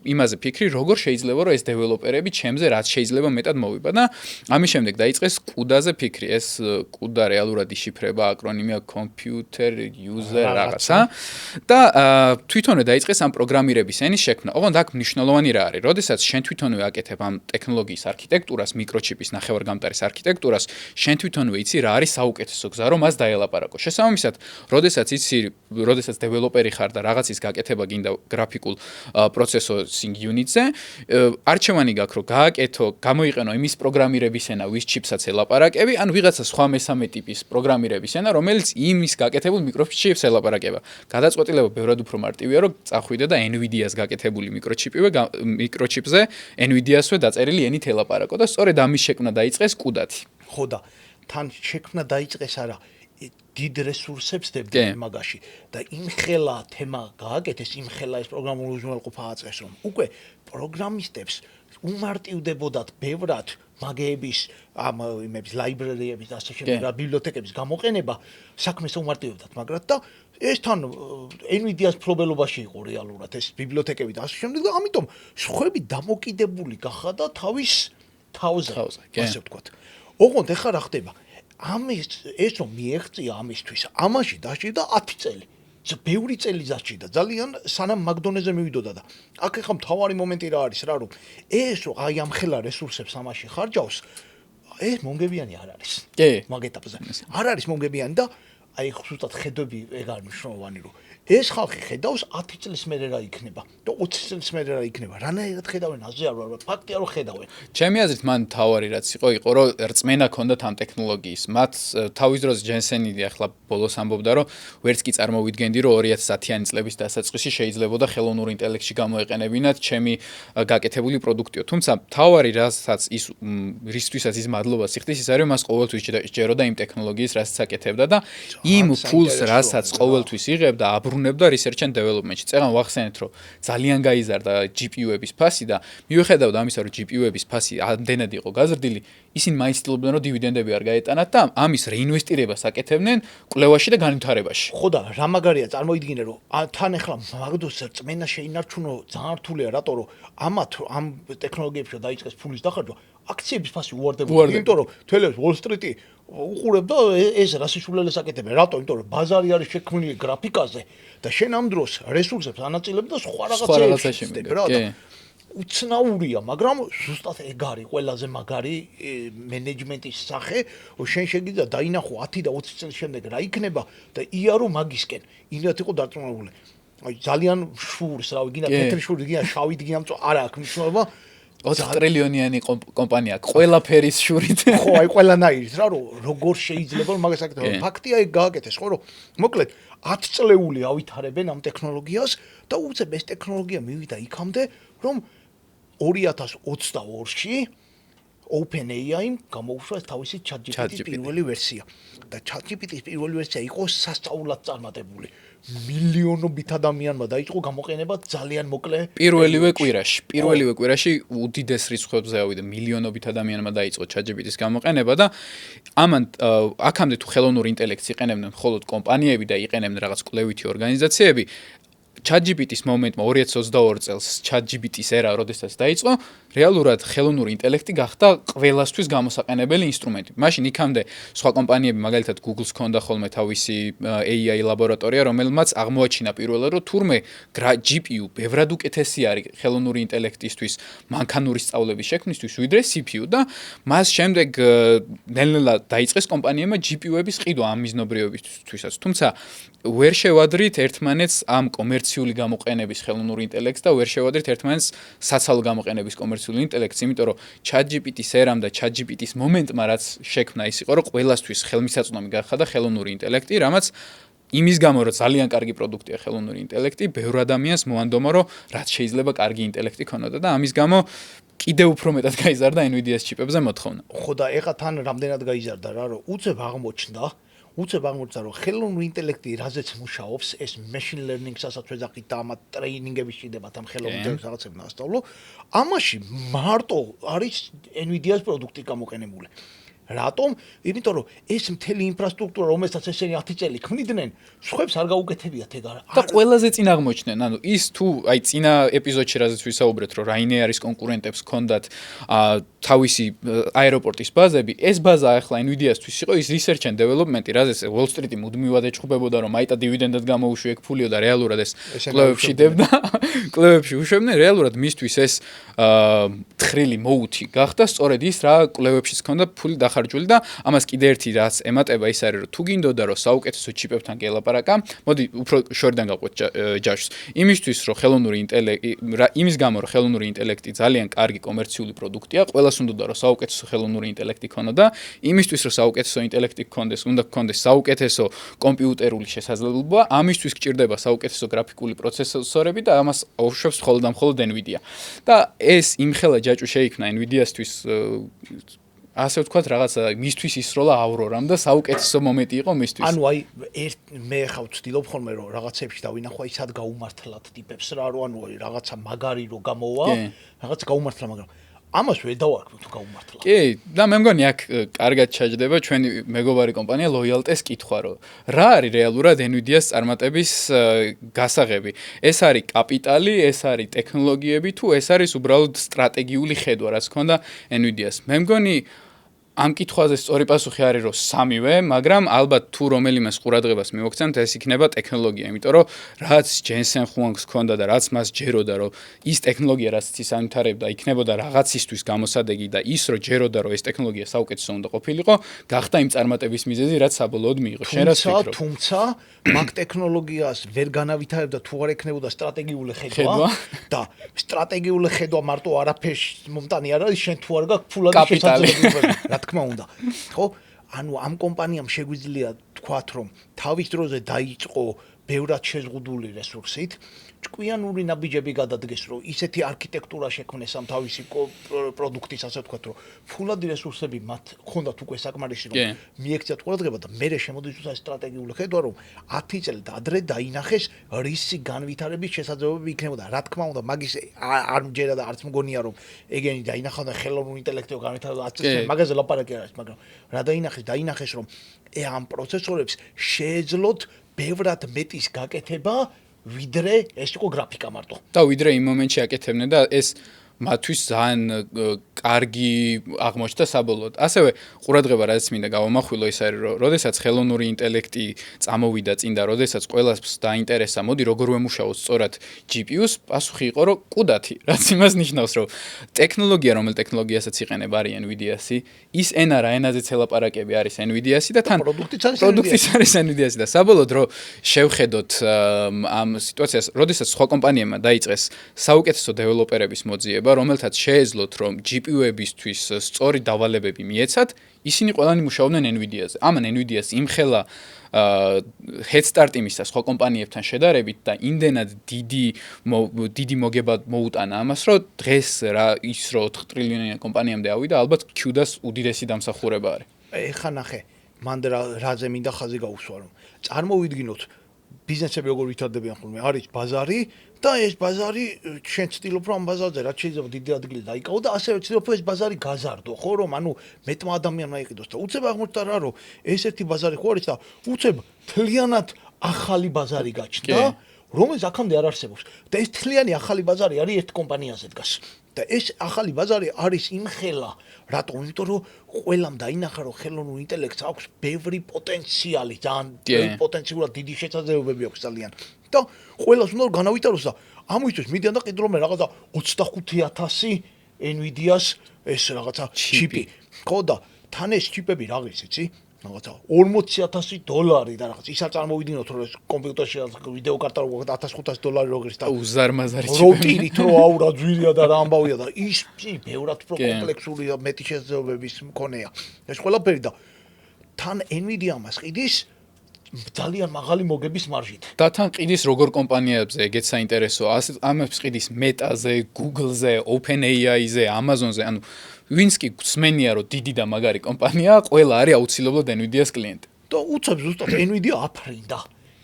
იმაზე ფიქრი, როგორ შეიძლება რომ ეს დეველოპერები ჩემზე რაც შეიძლება მეტად მოვიბა და ამის შემდეგ დაიწყეს CUDA-ზე ფიქრი. ეს CUDA რეალურად იშიფრება, აკრონიმია Computer User რაღაცა და თვითონვე დაიწყეს ამ პროგრამირების ენის შექმნა. ოღონდ აქ მნიშვნელოვანი რა არის? როდესაც შენ თვითონვე აკეთებ ამ ტექნოლოგიის არქიტექტურას, მიკროჩიპის ნახევარგამტარის არქიტექტურას, შენ თვითონვე იცი რა არის საუკეთესო გზა, რომ მას დაელაპარაკო. შესაბამისად, როდესაც დეველოპერი ხარ და რაღაცის გაკეთება გინდა გრაფიკულ პროცესორინგ unit-ზე, არჩევანი გაქვს, რომ გააკეთო, გამოიყენო იმის პროგრამირების ენა, ვის ჩიპსაც ელაპარაკები, ან ვიღაცა სხვა მესამე ტიპის პროგრამირების ენა, რომელიც იმის გაკეთებულ მიკროჩიპს ელაპარაკება. გადაწყვეტილება ბევრად უფრო მარტივია, რომ წახვიდე და Nvidia-ს გაკეთებული მიკროჩიპზე Nvidia-სვე დაწერილი ენით ელაპარაკო და სწორედ ამის შექმნა დაიწყეს CUDA-თი. ხო და თან შექმნა დაიწყეს არა დიდ რესურსებს დებდნენ მაგაში და იმ ხელა თემა გააკეთეს, იმ ხელა ეს პროგრამული უზრუნველყოფა აწყეს, რომ უკვე პროგრამისტებს უმარტივდებოდათ ბევრად მაგეების ამ იმების ლაიბრერიების და ასე შემდეგ და ბიბლიოთეკების გამოყენება საქმეს უმარტივებდათ, მაგრამ და ეს თან Nvidia-ს პრობლემაში იყო რეალურად ეს ბიბლიოთეკები და ასე შემდეგ და ამიტომ სხვები დამოკიდებული გახადა თავის თავზე, ასე ვთქვათ. ოღონდ ეხლა რა ხდება? ეს რომ მიეღწია ამისთვის, ამაში დაჭირდა 10 წელი. ბევრი წელი დაჭირდა, ძალიან სანამ მაგდონეზე მივიდოდა და აქ ეხლა მთავარი მომენტი რა არის რა, რომ ეს რომ აი ამ ხელა რესურსებს ამაში ხარჯავს, ეს მონგებიანი არ არის. კი, მაგ ეტაპზე. არ არის მონგებიანი და აი ზუსტად ხედვები ეგ არის მნიშვნელოვანი, რომ ეს ხალხი ხედავს 10 წლის მერე რა იქნება და 20 წლის მერე რა იქნება. რანაირად ხედავენ, აზე არ ვარ, ფაქტია რომ ხედავენ. ჩემი აზრით, მან თავარი რაც იყო, რომ რწმენა ჰქონდათ ამ ტექნოლოგიის. მათ თავის დროს ჯენსენი ახლა ბოლოს ამბობდა, რომ ვერც კი წარმოვიდგენდი, რომ 2010-იანი წლების დასაწყისში შეიძლებოდა ხელოვნურ ინტელექტში გამოეყენებინათ ჩემი გაკეთებული პროდუქტიო. თუმცა თავარი რასაც რისთვისაც ის მადლობას იხდის, ის არის, მას ყოველთვის სჯეროდა იმ ტექნოლოგიის, რასაც აკეთებდა და იმ ფულს, რასაც ყოველთვის იღებდა, აბრუნებდა research and development-ში. წეგან ვახსენეთ, რომ ძალიან გაიზარდა GPU-ების ფასი და მიუხედავად ამისა, რომ GPU-ების ფასი ამდენად იყო გაზრდილი, ისინი მაინც ცდილობდნენ, რომ დივიდენდები არ გაეტანათ და ამის რეინვესტირებას აკეთებდნენ კვლევაში და განვითარებაში. ხო და რა მაგარია, წარმოიდგინე, რომ თან ახლა მაგდოს წმენა შეინარჩუნო ძალიან რთულია, რატო რომ ამ ტექნოლოგიებში დაიწყეს ფულის დახარჯვა, აქციების ფასი უვარდებოდა, იმიტომ რომ თველებს Wall Street-ი უყურებ და ეს რასიშულელეს აკეთებენ. რატო? იმიტომ რომ ბაზარი არის შექმნილი გრაფიკაზე და შენ ამ დროს რესურსებს ანაწილებ და სხვა რაღაცებში ხდები რა. უცნაურია, მაგრამ ზუსტად ეგ არის ყველაზე მაგარი მენეჯმენტის სახე, რომ შენ შეგიძლია დაინახო 10 და 20 წლის შემდეგ რა იქნება და იარო მაგისკენ. ინათ იყო დარწმუნებული. აი ძალიან შურს, რავი, გინდა თეთრი შური, გინდა შავი, გინდა არა აქვს მნიშვნელობა. 20 ტრილიონიანი კომპანია, ყველაფერის შურით. ხო, აი ყველანაირის რა, რომ როგორ შეიძლება მაგას აკეთებენ. ფაქტია ეგ გააკეთეს, ხო, რომ მოკლედ 10 წლეული ავითარებენ ამ ტექნოლოგიას და უცებ ეს ტექნოლოგია მივიდა იქამდე, რომ 2022-ში OpenAI-მ გამოუშვა თავისი ChatGPT-ის პირველი ვერსია და ChatGPT-ის პირველი ვერსია იყო სასწაულად წარმატებული. მილიონობით ადამიანმა დაიწყო გამოყენება ძალიან მოკლე პირველივე კვირაში უდიდეს რიცხვებზე ავიდა მილიონობით ადამიანმა დაიწყო ChatGPT-ის გამოყენება და ამან აქამდე თუ ხელოვნური ინტელექტს იყენებდნენ მხოლოდ კომპანიები და იყენებდნენ რაღაც კვლევითი ორგანიზაციები ChatGPT-ის მომენტმა 2022 წელს ChatGPT-ის ერა როდესაც დაიწყო, რეალურად ხელოვნური ინტელექტი გახდა ყველასთვის გამოსაყენებელი ინსტრუმენტი. მაშინ იქამდე სხვა კომპანიები, მაგალითად Google-ს ჰქონდა ხოლმე თავისი AI ლაბორატორია, რომელმაც აღმოაჩინა პირველად, რომ თურმე GPU ბევრად უკეთესი არის ხელოვნური ინტელექტისთვის, მანქანური სწავლების შექმნისთვის, ვიდრე CPU და მას შემდეგ ნელ-ნელა დაიწყეს კომპანიებმა GPU-ების ყიდვა ამ მიზნობრიობისთვისაც. თუმცა ვერ შევადრით ერთმანეთს ამ კომერციული გამოყენების ხელოვნური ინტელექტს და ვერ შევადრით ერთმანეთს საცალო გამოყენების კომერციული ინტელექტს, იმიტომ რომ ChatGPT-ის ერამ და ChatGPT-ის მომენტმა რაც შექმნა ის იყო, რომ ყველასთვის ხელმისაწვდომი გახადა ხელოვნური ინტელექტი, რამაც იმის გამო რომ ძალიან კარგი პროდუქტია ხელოვნური ინტელექტი, ბევრ ადამიანს მოანდომა, რომ რაც შეიძლება კარგი ინტელექტი ქონოდა და ამის გამო კიდევ უფრო მეტად გაიზარდა Nvidia-ს ჩიპებზე მოთხოვნა. ხო და ეხა თან რამდენად გაიზარდა რა, რომ უცებ აღმოჩნდა რომ ხელოვნური ინტელექტი რაზეც მუშაობს, ეს machine learning-სასაც ვეძახით და ამათ ტრეინინგები შედებათ ამ ხელოვნურ ინტელექტს რაღაცებს ნასწავლო, ამაში მარტო არის Nvidia-ს პროდუქტი გამოყენებული. რატომ? იმიტომ რომ ეს მთელი ინფრასტრუქტურა, რომელსაც ესენი 10 წელი ქმნიდნენ, სხვებს არ გაუკეთებიათ ეგ არა. და ყველაზე წინ აღმოჩნდნენ, ანუ ის თუ აი წინა ეპიზოდში რაზეც ვისაუბრეთ, რომ Ryanair-ის კონკურენტებს ჰქონდათ თავისი აეროპორტის ბაზები, ეს ბაზა ახლა Nvidia-სთვის იყო ის research and development-ი, რაზეც Wall Street-ი მუდმივად ეჭხუბებოდა, რომ აიტა დივიდენდად გამოუშვი ეგ ფულიო და რეალურად ეს კვლევებში დებდა, კვლევებში უშვებდნენ, რეალურად მისთვის ეს თხრილი მოუთი გახდა, სწორედ ის რა კვლევებშიც ჰქონდა ფული ხარჯული და ამას კიდე ერთი რაც ემატება ის არის რომ თუ გინდოდა რომ საუკეთესო ჩიპებთან გელაპარაკა, მოდი უფრო შორიდან გავყვეთ ჯაშს. იმისთვის რომ ხელოვნური ინტელექტი, იმის გამო რომ ხელოვნური ინტელექტი ძალიან კარგი კომერციული პროდუქტია, ყველას უნდა რომ საუკეთესო ხელოვნური ინტელექტი ქონოდა, იმისთვის რომ საუკეთესო ინტელექტი გქონდეს, უნდა გქონდეს საუკეთესო კომპიუტერული შესაძლებლობა, ამისთვის გჭირდება საუკეთესო გრაფიკული პროცესორები და ამას აუშვებს მხოლოდ Nvidia. და ეს იმხელა ჯაჭვი შეიქმნა Nvidia-სთვის ასე ვთქვათ, რაღაცა მისთვის ისროლა ავრორამ და საუკეთესო მომენტი იყო მისთვის. ანუ აი მე ხა ვცდილობ ხოლმე რომ რაღაცებში დავინახო, აი სად გაუმართლათ ტიპებს რა, რომ ანუ რაღაცა მაგარი რო გამოვა, რაღაც გაუმართლა, მაგრამ ამას ვერ დავარქვი თუ გაუმართლა. კი, და მე მგონი აქ კარგად ჩაჯდება ჩვენი მეგობარი კომპანია Loyalty-ს კითხვა, რომ რა არის რეალურად Nvidia-ს წარმატების გასაღები? ეს არის კაპიტალი, ეს არის ტექნოლოგიები თუ ეს არის უბრალოდ სტრატეგიული ხედვა, რაც ჰქონდა Nvidia-ს? მე მგონი ამ კითხვაზე სწორი პასუხი არის რომ სამივე, მაგრამ ალბათ თუ რომელიმეს ყურადღებას მივაქცევთ, ეს იქნება ტექნოლოგია, იმიტომ რომ რაც Jensen Huang-ს ჰქონდა და რაც მას ჯეროდა, რომ ის ტექნოლოგია, რაც ის ანვითარებდა, იქნებოდა რაღაცისთვის გამოსადეგი და ის რომ ჯეროდა, რომ ეს ტექნოლოგია საუკეთესო უნდა ყოფილიყო, გახდა იმ წარმატების მიზეზი, რაც საბოლოოდ მიიღო. შენ რას ფიქრობ? თუმცა მაგ ტექნოლოგიას ვერ განავითარებდა თუ არ ექნებოდა სტრატეგიული ხედვა და სტრატეგიული ხედვა მარტო არაფერს მომტანი არ არის, შენ თუ არ გაქვს ფულადი შესაძლებლობა. რა თქმა უნდა. ხო? ანუ ამ კომპანიამ შეგვიძლია თქვათ, რომ თავის დროზე დაიწყო ბევრად შეზღუდული რესურსით, ჭკვიანური ნაბიჯები გადადგეს, რომ ისეთი არქიტექტურა შექმნეს ამ თავისი პროდუქტის, ასე ვთქვათ, რომ ფულადი რესურსები მათ ჰქონდათ უკვე საკმარისი, რომ მიექცეთ ყურადღება და მერე შემოდის ეს სტრატეგიული ხედვა, რომ 10 წელი ადრე დაინახეს რისი განვითარების შესაძლებლობები იქნებოდა. რა თქმა უნდა, მაგის არ მჯერა და არც მგონია, რომ ეგენი დაინახავდა ხელოვნური ინტელექტი განვითარება 10 წელი, მაგაზე ლაპარაკი არ არის, მაგრამ რა დაინახეს, რომ ამ პროცესორებს შეეძლოთ ბევრად მეტის გაკეთება ვიდრე ეს იყო გრაფიკა მარტო. და ვიდრე იმ მომენტში აკეთებდნენ და ეს მათთვის ძალიან კარგი აღმოჩნდა საბოლოოდ. ასევე ყურადღება რაც მინდა გავამახვილო ის არის, რომ როდესაც ხელოვნური ინტელექტი წამოვიდა წინ და როდესაც ყველას დაინტერესა, მოდი როგორ ვემუშაოთ სწორად GPU-ს, პასუხი იყო, რომ კუდათი, რაც იმას ნიშნავს, რომ ტექნოლოგია, რომელ ტექნოლოგიასაც იყენებ არის NVIDIA-სი, ის ენა რა ენაზეც ელაპარაკები არის NVIDIA-სი და თან პროდუქტიც არის NVIDIA-სი და საბოლოოდ რომ შევხედოთ ამ სიტუაციას, როდესაც სხვა კომპანიებმა დაიწყეს საუკეთესო დეველოპერების მოძიება, რომელთაც შეეძლოთ რომ GPU-ებისთვის სწორი დავალებები მიეცათ, ისინი ყველანი მუშაობდნენ NVIDIA-ზე. ამან NVIDIA-ს იმხელა head start იმის და სხვა კომპანიებთან შედარებით და იმდენად დიდი მოგება მოუტანა ამას, რომ დღეს რა ის რომ 4 ტრილიონიანი კომპანიამდე ავიდა, ალბათ Q-დას უდიდესი დამსახურება არის. ეხა ნახე, მანდ რაზე მინდა ხაზი გაუსვა, რომ წარმოვიდგინოთ ბიზნესები როგორ ვითარდებიან ხოლმე, არის ბაზარი და ეს ბაზარი შენ ცდილობ რომ ამ ბაზარზე რაც შეიძლება დიდი ადგილი დაიკავო და ასევე ცდილობ ეს ბაზარი გაზარდო, ხო რომ ანუ მეტმა ადამიანმა იყიდოს და უცებ აღმოჩნდა რა რომ ეს ერთი ბაზარი ხო არის და უცებ თლიანად ახალი ბაზარი გაჩნდა, რომელიც აქამდე არ არსებობს და ეს თლიანი ახალი ბაზარი არის ერთ კომპანიაზე დგას. და ეს ახალი ბაზარი არის იმხელა, რატომ? იმიტომ რომ ყველამ დაინახა რომ ხელოვნურ ინტელექტს აქვს ბევრი პოტენციალი, ძალიან ბევრი პოტენციურად დიდი შესაძლებლობები აქვს ძალიან. და ყველას უნდა განავითაროს და ამისთვის მიდიან და ყიდულობენ რაღაცა 25000 NVIDIA-ს ეს რაღაცა ჩიპი. ხო და თან ეს ჩიპები რა არის, იცი? რაღაცა $40,000 და რაღაც ისა წარმოვიდგინოთ რომ ეს კომპიუტერში ვიდეო კარტა როგორ $1500 როგორ და უზარმაზარი როტირით რო აურა ძვირია და რა ამბავია და ის ბევრად უფრო კომპლექსური მეტი შესაძლებლობების მქონეა. ეს ყველაფერი და თან NVIDIA მას ყიდის ძალიან მაღალი მოგების მარჟით. და თან ყიდის როგორ კომპანიებზე ეგეც საინტერესოა. ამებს ყიდის Meta-ზე, Google-ზე, OpenAI-ზე, Amazon-ზე, ანუ ვინც კი გსმენია რომ დიდი და მაგარი კომპანიაა, ყველა არის აუცილებლად NVIDIA-ს კლიენტი. და უცებ ზუსტად NVIDIA აფრინდა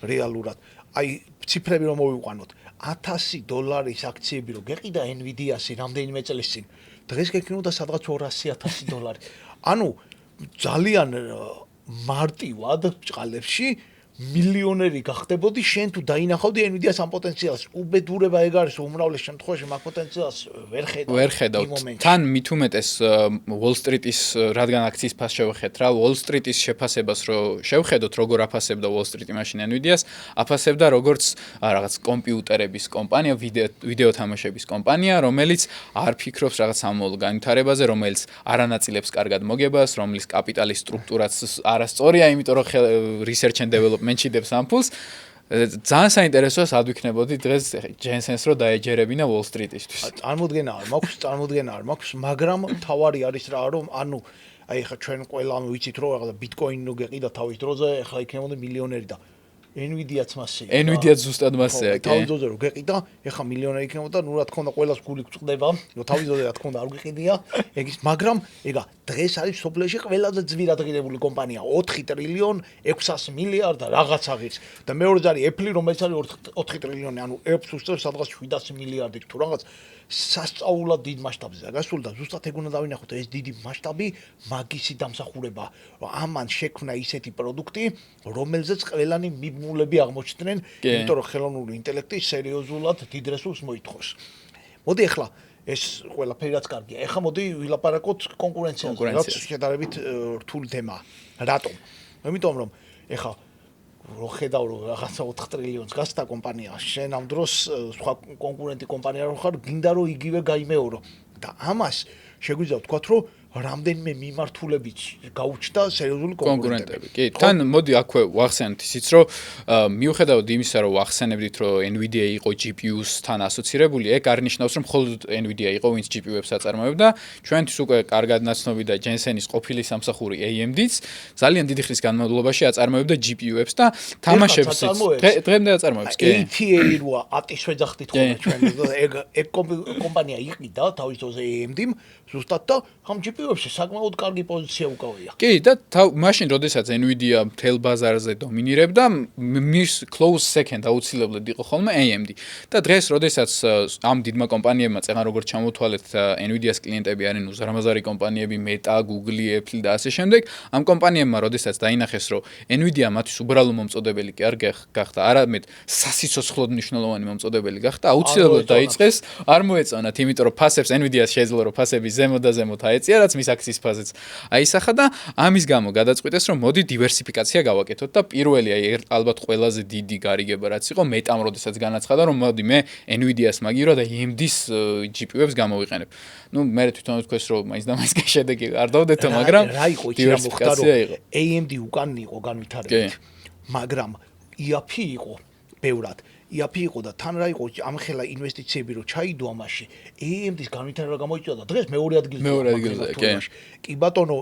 რეალურად. აი ციფრები რომ მოვიყვანოთ, $1000 აქციები რო გეყიდა NVIDIA-სი რამდენიმე წელს წინ, დღეს გექნოდა სადღაც $200,000. ანუ ძალიან მარტივად ჭყალებში მილიონერი გახდებოდი შენ თუ დაინახავდი NVIDIA-ს ამ პოტენციალს. უბედურება ეგ არის, უმრავლეს შემთხვევაში მაგ პოტენციალს ვერ ხედავთ. თან მით უმეტეს Wall Street-ის რადგან აქციის ფასს შევხედეთ რა, Wall Street-ის შეფასებას რო შევხედოთ, როგორ აფასებდა Wall Street-ი მაშინ NVIDIA-ს, აფასებდა როგორც რაღაც კომპიუტერების კომპანია, ვიდეო თამაშების კომპანია, რომელიც არ ფიქრობს რაღაც სამოვალ განვითარებაზე, რომელიც არ ანაწილებს კარგად მოგებას, რომლის კაპიტალის სტრუქტურაც არასწორია, იმიტომ რომ research and development მენჩიდებს ამ ფულს. ძალიან საინტერესოა სად ვიქნებოდი დღეს Jensen-ს რო დაეჯერებინა Wall Street-ისთვის. წარმოუდგენა არ მაქვს, მაგრამ თავარი არის რა რომ ანუ აი ხა ჩვენ ყველამ ვიცით რომ რაღაცა Bitcoin რო გეყიდა თავის დროზე, ხა იქნებოდა მილიონერი და NVIDIA-ც მასეა. NVIDIA-ც ზუსტად მასეა, კი. თავის დროზე რო გეყიდა, ეხა მილიონერი იქნებოდა, ნუ რა თქმა უნდა ყველას გული გვწყდება, რომ თავის დროზე რა თქმა უნდა არ გიყიდია, ეგის, მაგრამ ეგა დღეს არის სოფლიოში ყველაზე ძვირადღირებული კომპანია, 4 ტრილიონ 600 მილიარდ რაღაც აღიც. და მეორეც არის Apple, რომელიც არის 4 ტრილიონი, ანუ Apple-ს უსწრებს სადღაც 700 მილიარდი თუ რაღაც სასწაულად დიდ მასშტაბზე გასული და ზუსტად ეგ უნდა დავინახოთ ეს დიდი მასშტაბი მაგისი დამსახურება, რომ ამან შექმნა ისეთი პროდუქტი, რომელზეც ყველანი მიბმულები აღმოჩნდნენ, იმიტომ რომ ხელოვნური ინტელექტი სერიოზულად დიდ რესურსს მოითხოვს. მოდი ახლა ეს ყველაფერი რაც კარგია. ახლა მოდი ვილაპარაკოთ კონკურენციაზე, რაც შედარებით რთული თემაა. რატომ? იმიტომ რომ ახლა რო ხედავ რომ რაღაცა 4 ტრილიონს გასთა კომპანია, შენ ამ დროს სხვა კონკურენტი კომპანია რო ხარ, გინდა რომ იგივე გაიმეორო და ამას შეგვიძლია ვთქვათ რომ რამდენიმე მიმართულებით გაუჩნდა სერიოზული კონკურენტები. კი, თან მოდი აქვე ვახსენოთ ისიც რომ მიუხედავად იმისა რომ ვახსენებდით რომ NVIDIA იყო GPU-სთან ასოცირებული, ეგ არ ნიშნავს რომ მხოლოდ NVIDIA იყო ვინც GPU-ებს აწარმოებდა. ჩვენთვის უკვე კარგად ნაცნობი და Jensen-ის ყოფილი სამსახური AMD-ც ძალიან დიდი ხნის განმავლობაში აწარმოებდა GPU-ებს და თამაშებს დღემდე აწარმოებს. კი. ATA როა ატის ვეძახდით ხოლმე ჩვენ ეგ კომპანია იყიდა თავის დროზე AMD-მ ზუსტად და ამ GPU GPU-ებში საკმაოდ კარგი პოზიცია უკავია. კი, და მაშინ როდესაც Nvidia მთელ ბაზარზე დომინირებდა, მის close second აუცილებლად იყო ხოლმე AMD. და დღეს როდესაც ამ დიდმა კომპანიებმა წეგან როგორც ჩამოთვალეთ Nvidia-ს კლიენტები არიან უზარმაზარი კომპანიები, Meta, Google, Apple და ასე შემდეგ, ამ კომპანიებმა როდესაც დაინახეს, რომ Nvidia მათთვის უბრალო მომწოდებელი კი არ გახდა, არამედ სასიცოცხლოდ მნიშვნელოვანი მომწოდებელი გახდა, აუცილებლად დაიწყეს, არ მოეწონათ, იმიტომ რომ ფასებს Nvidia-ს შეიძლება რომ ფასები ზემო და ზემოთ აეწია, რაც მის აქციის ფაზეც აისახა და ამის გამო გადაწყვიტეს, რომ მოდი დივერსიფიკაცია გავაკეთოთ და პირველი ალბათ ყველაზე დიდი გარიგება რაც იყო Meta-მ როდესაც განაცხადა, რომ მოდი მე Nvidia-ს მაგივრა და AMD-ს GPU-ებს გამოვიყენებ. ნუ მე თვითონ ვთქვეს, რომ მაინც და მაინც შედეგი არ დავდეთო, მაგრამ რა იყო იცი რა მოხდა, რომ AMD უკან იყო განვითარებით, მაგრამ IAP იყო ბევრად. IAP იყო და თან რა იყო ამხელა ინვესტიციები რო ჩაიდო ამაში AMD-ს განვითარება გამოიწვია და დღეს მეორე ადგილზე კი ბატონო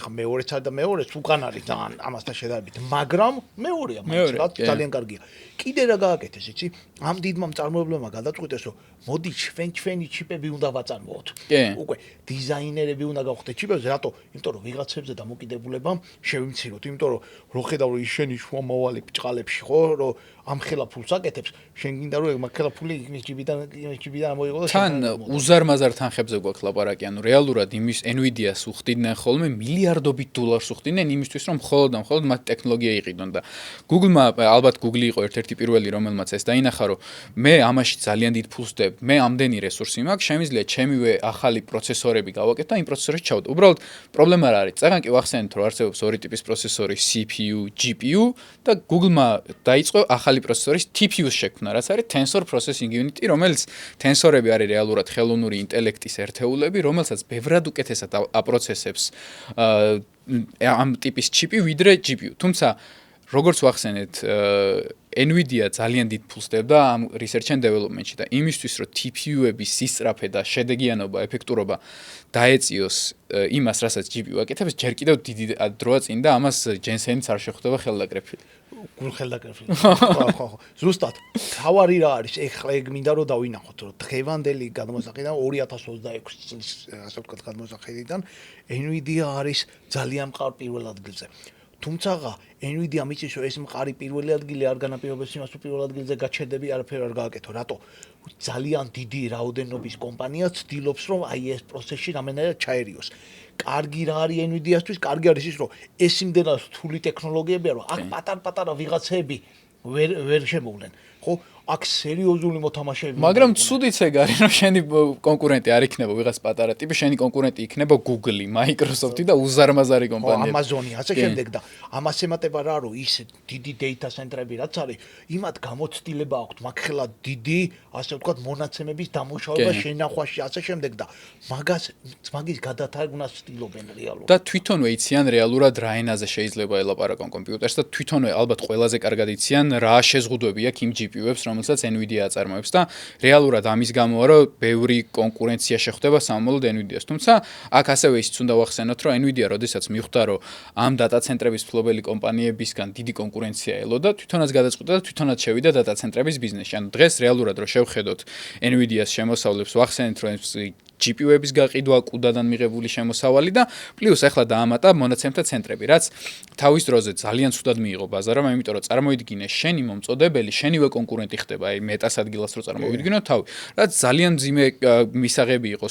ეხა მეორეც არის და მეორეც უკან არის ძალიან ამასთან შედარებით მაგრამ მეორეა მაგალითად ძალიან კარგია კიდე რა გააკეთეს იცი ამ დიდმა მწარმოებლებმა გადაწყვიტეს რომ მოდი ჩვენი ჩიპები უნდა ვაწარმოოთ უკვე დიზაინერები უნდა გავხდეთ ჩიპებზე რატო იმიტომ რომ ვიღაცებზე დამოკიდებულება შევიმციროთ იმიტომ რომ რო ხედავ რომ ის შენი შუამავალი ბჭყალებში ხო რომ ამხელა ფულს აკეთებს შენ გინდა რომ მაგხელა ფული იმის ჯიბიდან მოიღო და თან უზარმაზარ თანხებზე გვაქვს ლაპარაკი ანუ რეალურად იმის Nvidia-ს უხდიდნენ ხოლმე მილიარდობით დოლარს უხდიდნენ იმისთვის რომ მხოლოდ მათ ტექნოლოგია იყიდონ და Google-მა ალბათ Google იყო ერთ-ერთი პირველი რომელმაც ეს დაინახა რომ მე ამაში ძალიან დიდ ფულს ვდებ მე ამდენი რესურსი მაქვს შემიძლია ჩემივე ახალი პროცესორები გავაკეთო და იმ პროცესორებს ჩავდო უბრალოდ პრობლემა რა არის წაგან კი ვახსენეთ რომ არსებობს ორი ტიპის პროცესორი CPU GPU და Google-მა დაიწყო ახალი პროცესორის TPU-ს შექმნა რაც არის Tensor Processing Unit რომელიც ტენსორები არის რეალურად ხელოვნური ინტელექტის ერთეულები რომელსაც ბევრად უკეთესად აპროცესებს ამ ტიპის ჩიპი ვიდრე GPU თუმცა როგორც ვახსენეთ Nvidia ძალიან დიდ ფულს დებდა ამ research and development-ში და იმისთვის რომ TPU-ების სისწრაფე და შედეგიანობა, ეფექტურობა დაეწიოს იმას, რასაც GPU აკეთებს, ჯერ კიდევ დიდი დროა წინ და ამას Jensen-იც არ შეხვდება ხელდაკრეფილი. ხელდაკრეფილი. ხო. ზუსტად. თავარი რა არის? ეხლა ეგ მინდა რომ დავინახოთ, რომ დღევანდელი გადმოსახედიდან 2026 წლის ასე ვთქვათ გადმოსახედიდან Nvidia არის ძალიან მყარ პირველ ადგილზე. თუმცა Nvidia მიწის რომ ეს მყარი პირველი ადგილი არ განაპირობებს იმას რომ პირველ ადგილზე გაჩერდები არაფერ არ გააკეთო. რატო? ძალიან დიდი რაოდენობის კომპანია ცდილობს რომ აი ეს პროცესში რამენერად ჩაერიოს. კარგი რა არის Nvidia-სთვის? კარგი არის ის რომ ეს იმდენად რთული ტექნოლოგიებია რომ აქ პატარ-პატარა ვიღაცები ვერ შემოვლენ. ხო? აქ სერიოზული მოთამაშეები. მაგრამ ცუდიც ეგ არის რომ შენი კონკურენტი არ იქნება ვიღაც პატარა ტიპი, შენი კონკურენტი იქნება Google, Microsoft და უზარმაზარი კომპანიები. Amazon-ი, ასე შემდეგ და ამას ემატება რა რომ ის დიდი data center-ები რაც არის, იმათ გამოცდილება აქვთ მაგხელა დიდი, ასე ვთქვათ, მონაცემების დამუშავება შენახვაში, ასე შემდეგ და მაგის გადათარგმნას ცდილობენ რეალურად. და თვითონვე იციან რეალურად რა ენაზე შეიძლება ელაპარაკონ კომპიუტერს და თვითონვე ალბათ ყველაზე კარგად იციან რა შეზღუდვები აქვს იმ GPU-ებს რომელსაც Nvidia აწარმოებს და რეალურად ამის გამოა რომ ბევრი კონკურენცია შეხვდება სამომავლოდ Nvidia-ს. თუმცა აქ ასევე ისიც უნდა ვახსენოთ რომ Nvidia როდესაც მიხვდა რომ ამ data center-ების მფლობელი კომპანიებისგან დიდი კონკურენცია ელოდა, თვითონაც გადაწყვიტა და თვითონაც შევიდა data center-ების ბიზნესში. ანუ დღეს რეალურად რომ შევხედოთ Nvidia-ს შემოსავლებს, ვახსენეთ რომ GPU-ების გაყიდვა, კუდადან მიღებული შემოსავალი და პლუს ახლა დაამატა მონაცემთა ცენტრები, რაც თავის დროზე ძალიან ცუდად მიიღო ბაზარმა, იმიტომ რომ წარმოიდგინე შენი მომწოდებელი, შენივე კონკურენტი ხდება, აი Meta-ს ადგილას რო წარმოვიდგინო თავი, რაც ძალიან ძიმე მისაღები იყო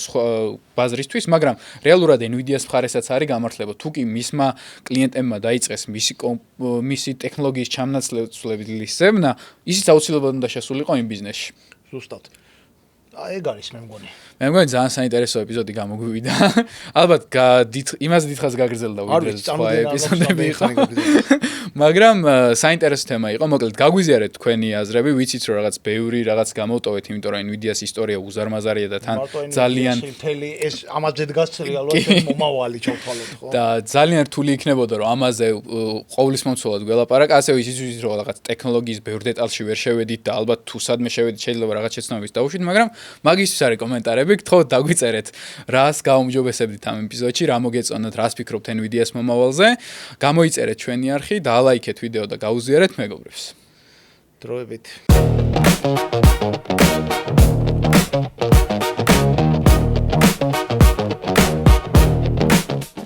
ბაზრისთვის, მაგრამ რეალურად Nvidia-ს მხარესაც არის გამართლება. თუ კი მისმა კლიენტებმა დაიწყეს მისი ტექნოლოგიის ჩამნაცვლების ზემნა, ისიც აუცილებლად უნდა შესულიყო იმ ბიზნესში. ზუსტად. ეგ არის მე მგონი. მე მგონი ძალიან საინტერესო ეპიზოდი გამოგვივიდა. ალბათ იმას დიდხანს გაგრძელდა ვიდრე სხვა ეპიზოდები იყო. მაგრამ საინტერესო თემა იყო. მოკლედ გაგვიზიარეთ თქვენი აზრები, ვიცით რომ რაღაც ბევრი რაღაც გამოვტოვეთ, იმიტომ რომ Nvidia-ს ისტორია უზარმაზარია და თან ძალიან მთელი ეს ამაზე დგას რეალურად მომავალი ჩავთვალოთ, ხო? და ძალიან რთული იქნებოდა რომ ამაზე ყოვლის მომცველად გველაპარაკ, ასევე ისიც ვიცით რომ რაღაც ტექნოლოგიის ბევრ დეტალში ვერ შევედით და ალბათ თუ სადმე შევედით შეიძლება რაღაც შეცნობების დავუშვით, მაგრამ მაგისთვის არის კომენტარები, გთხოვთ დაგვიწერეთ, რას გაუმჯობესებდით ამ ეპიზოდში, რა მოგეწონათ, რას ფიქრობთ Nvidia-ს მომავალზე, გამოიწერეთ ჩვენი არხი და ლაიქეთ ვიდეო და გაუზიარეთ მეგობრებს. დროებით.